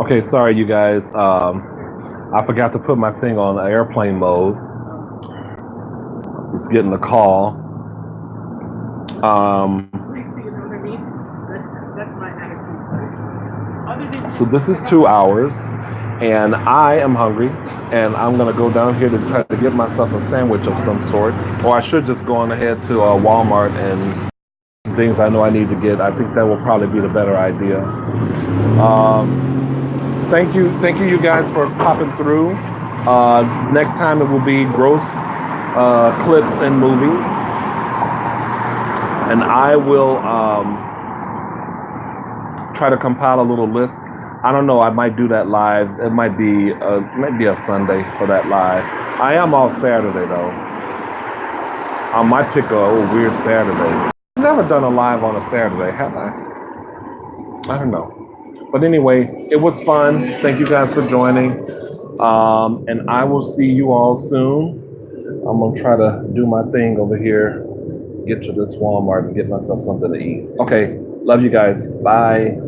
Okay, sorry, you guys. I forgot to put my thing on airplane mode. I was getting a call. So this is 2 hours, and I am hungry, and I'm gonna go down here to try to get myself a sandwich of some sort, or I should just go on ahead to Walmart and things I know I need to get. I think that will probably be the better idea. Thank you, you guys, for popping through. Next time it will be gross clips and movies, and I will try to compile a little list. I don't know. I might do that live. It might be a Sunday for that live. I am off Saturday though. I might pick a old weird Saturday. I've never done a live on a Saturday, have I? I don't know. But anyway, it was fun. Thank you guys for joining. And I will see you all soon. I'm gonna try to do my thing over here, get to this Walmart and get myself something to eat. Okay, love you guys. Bye.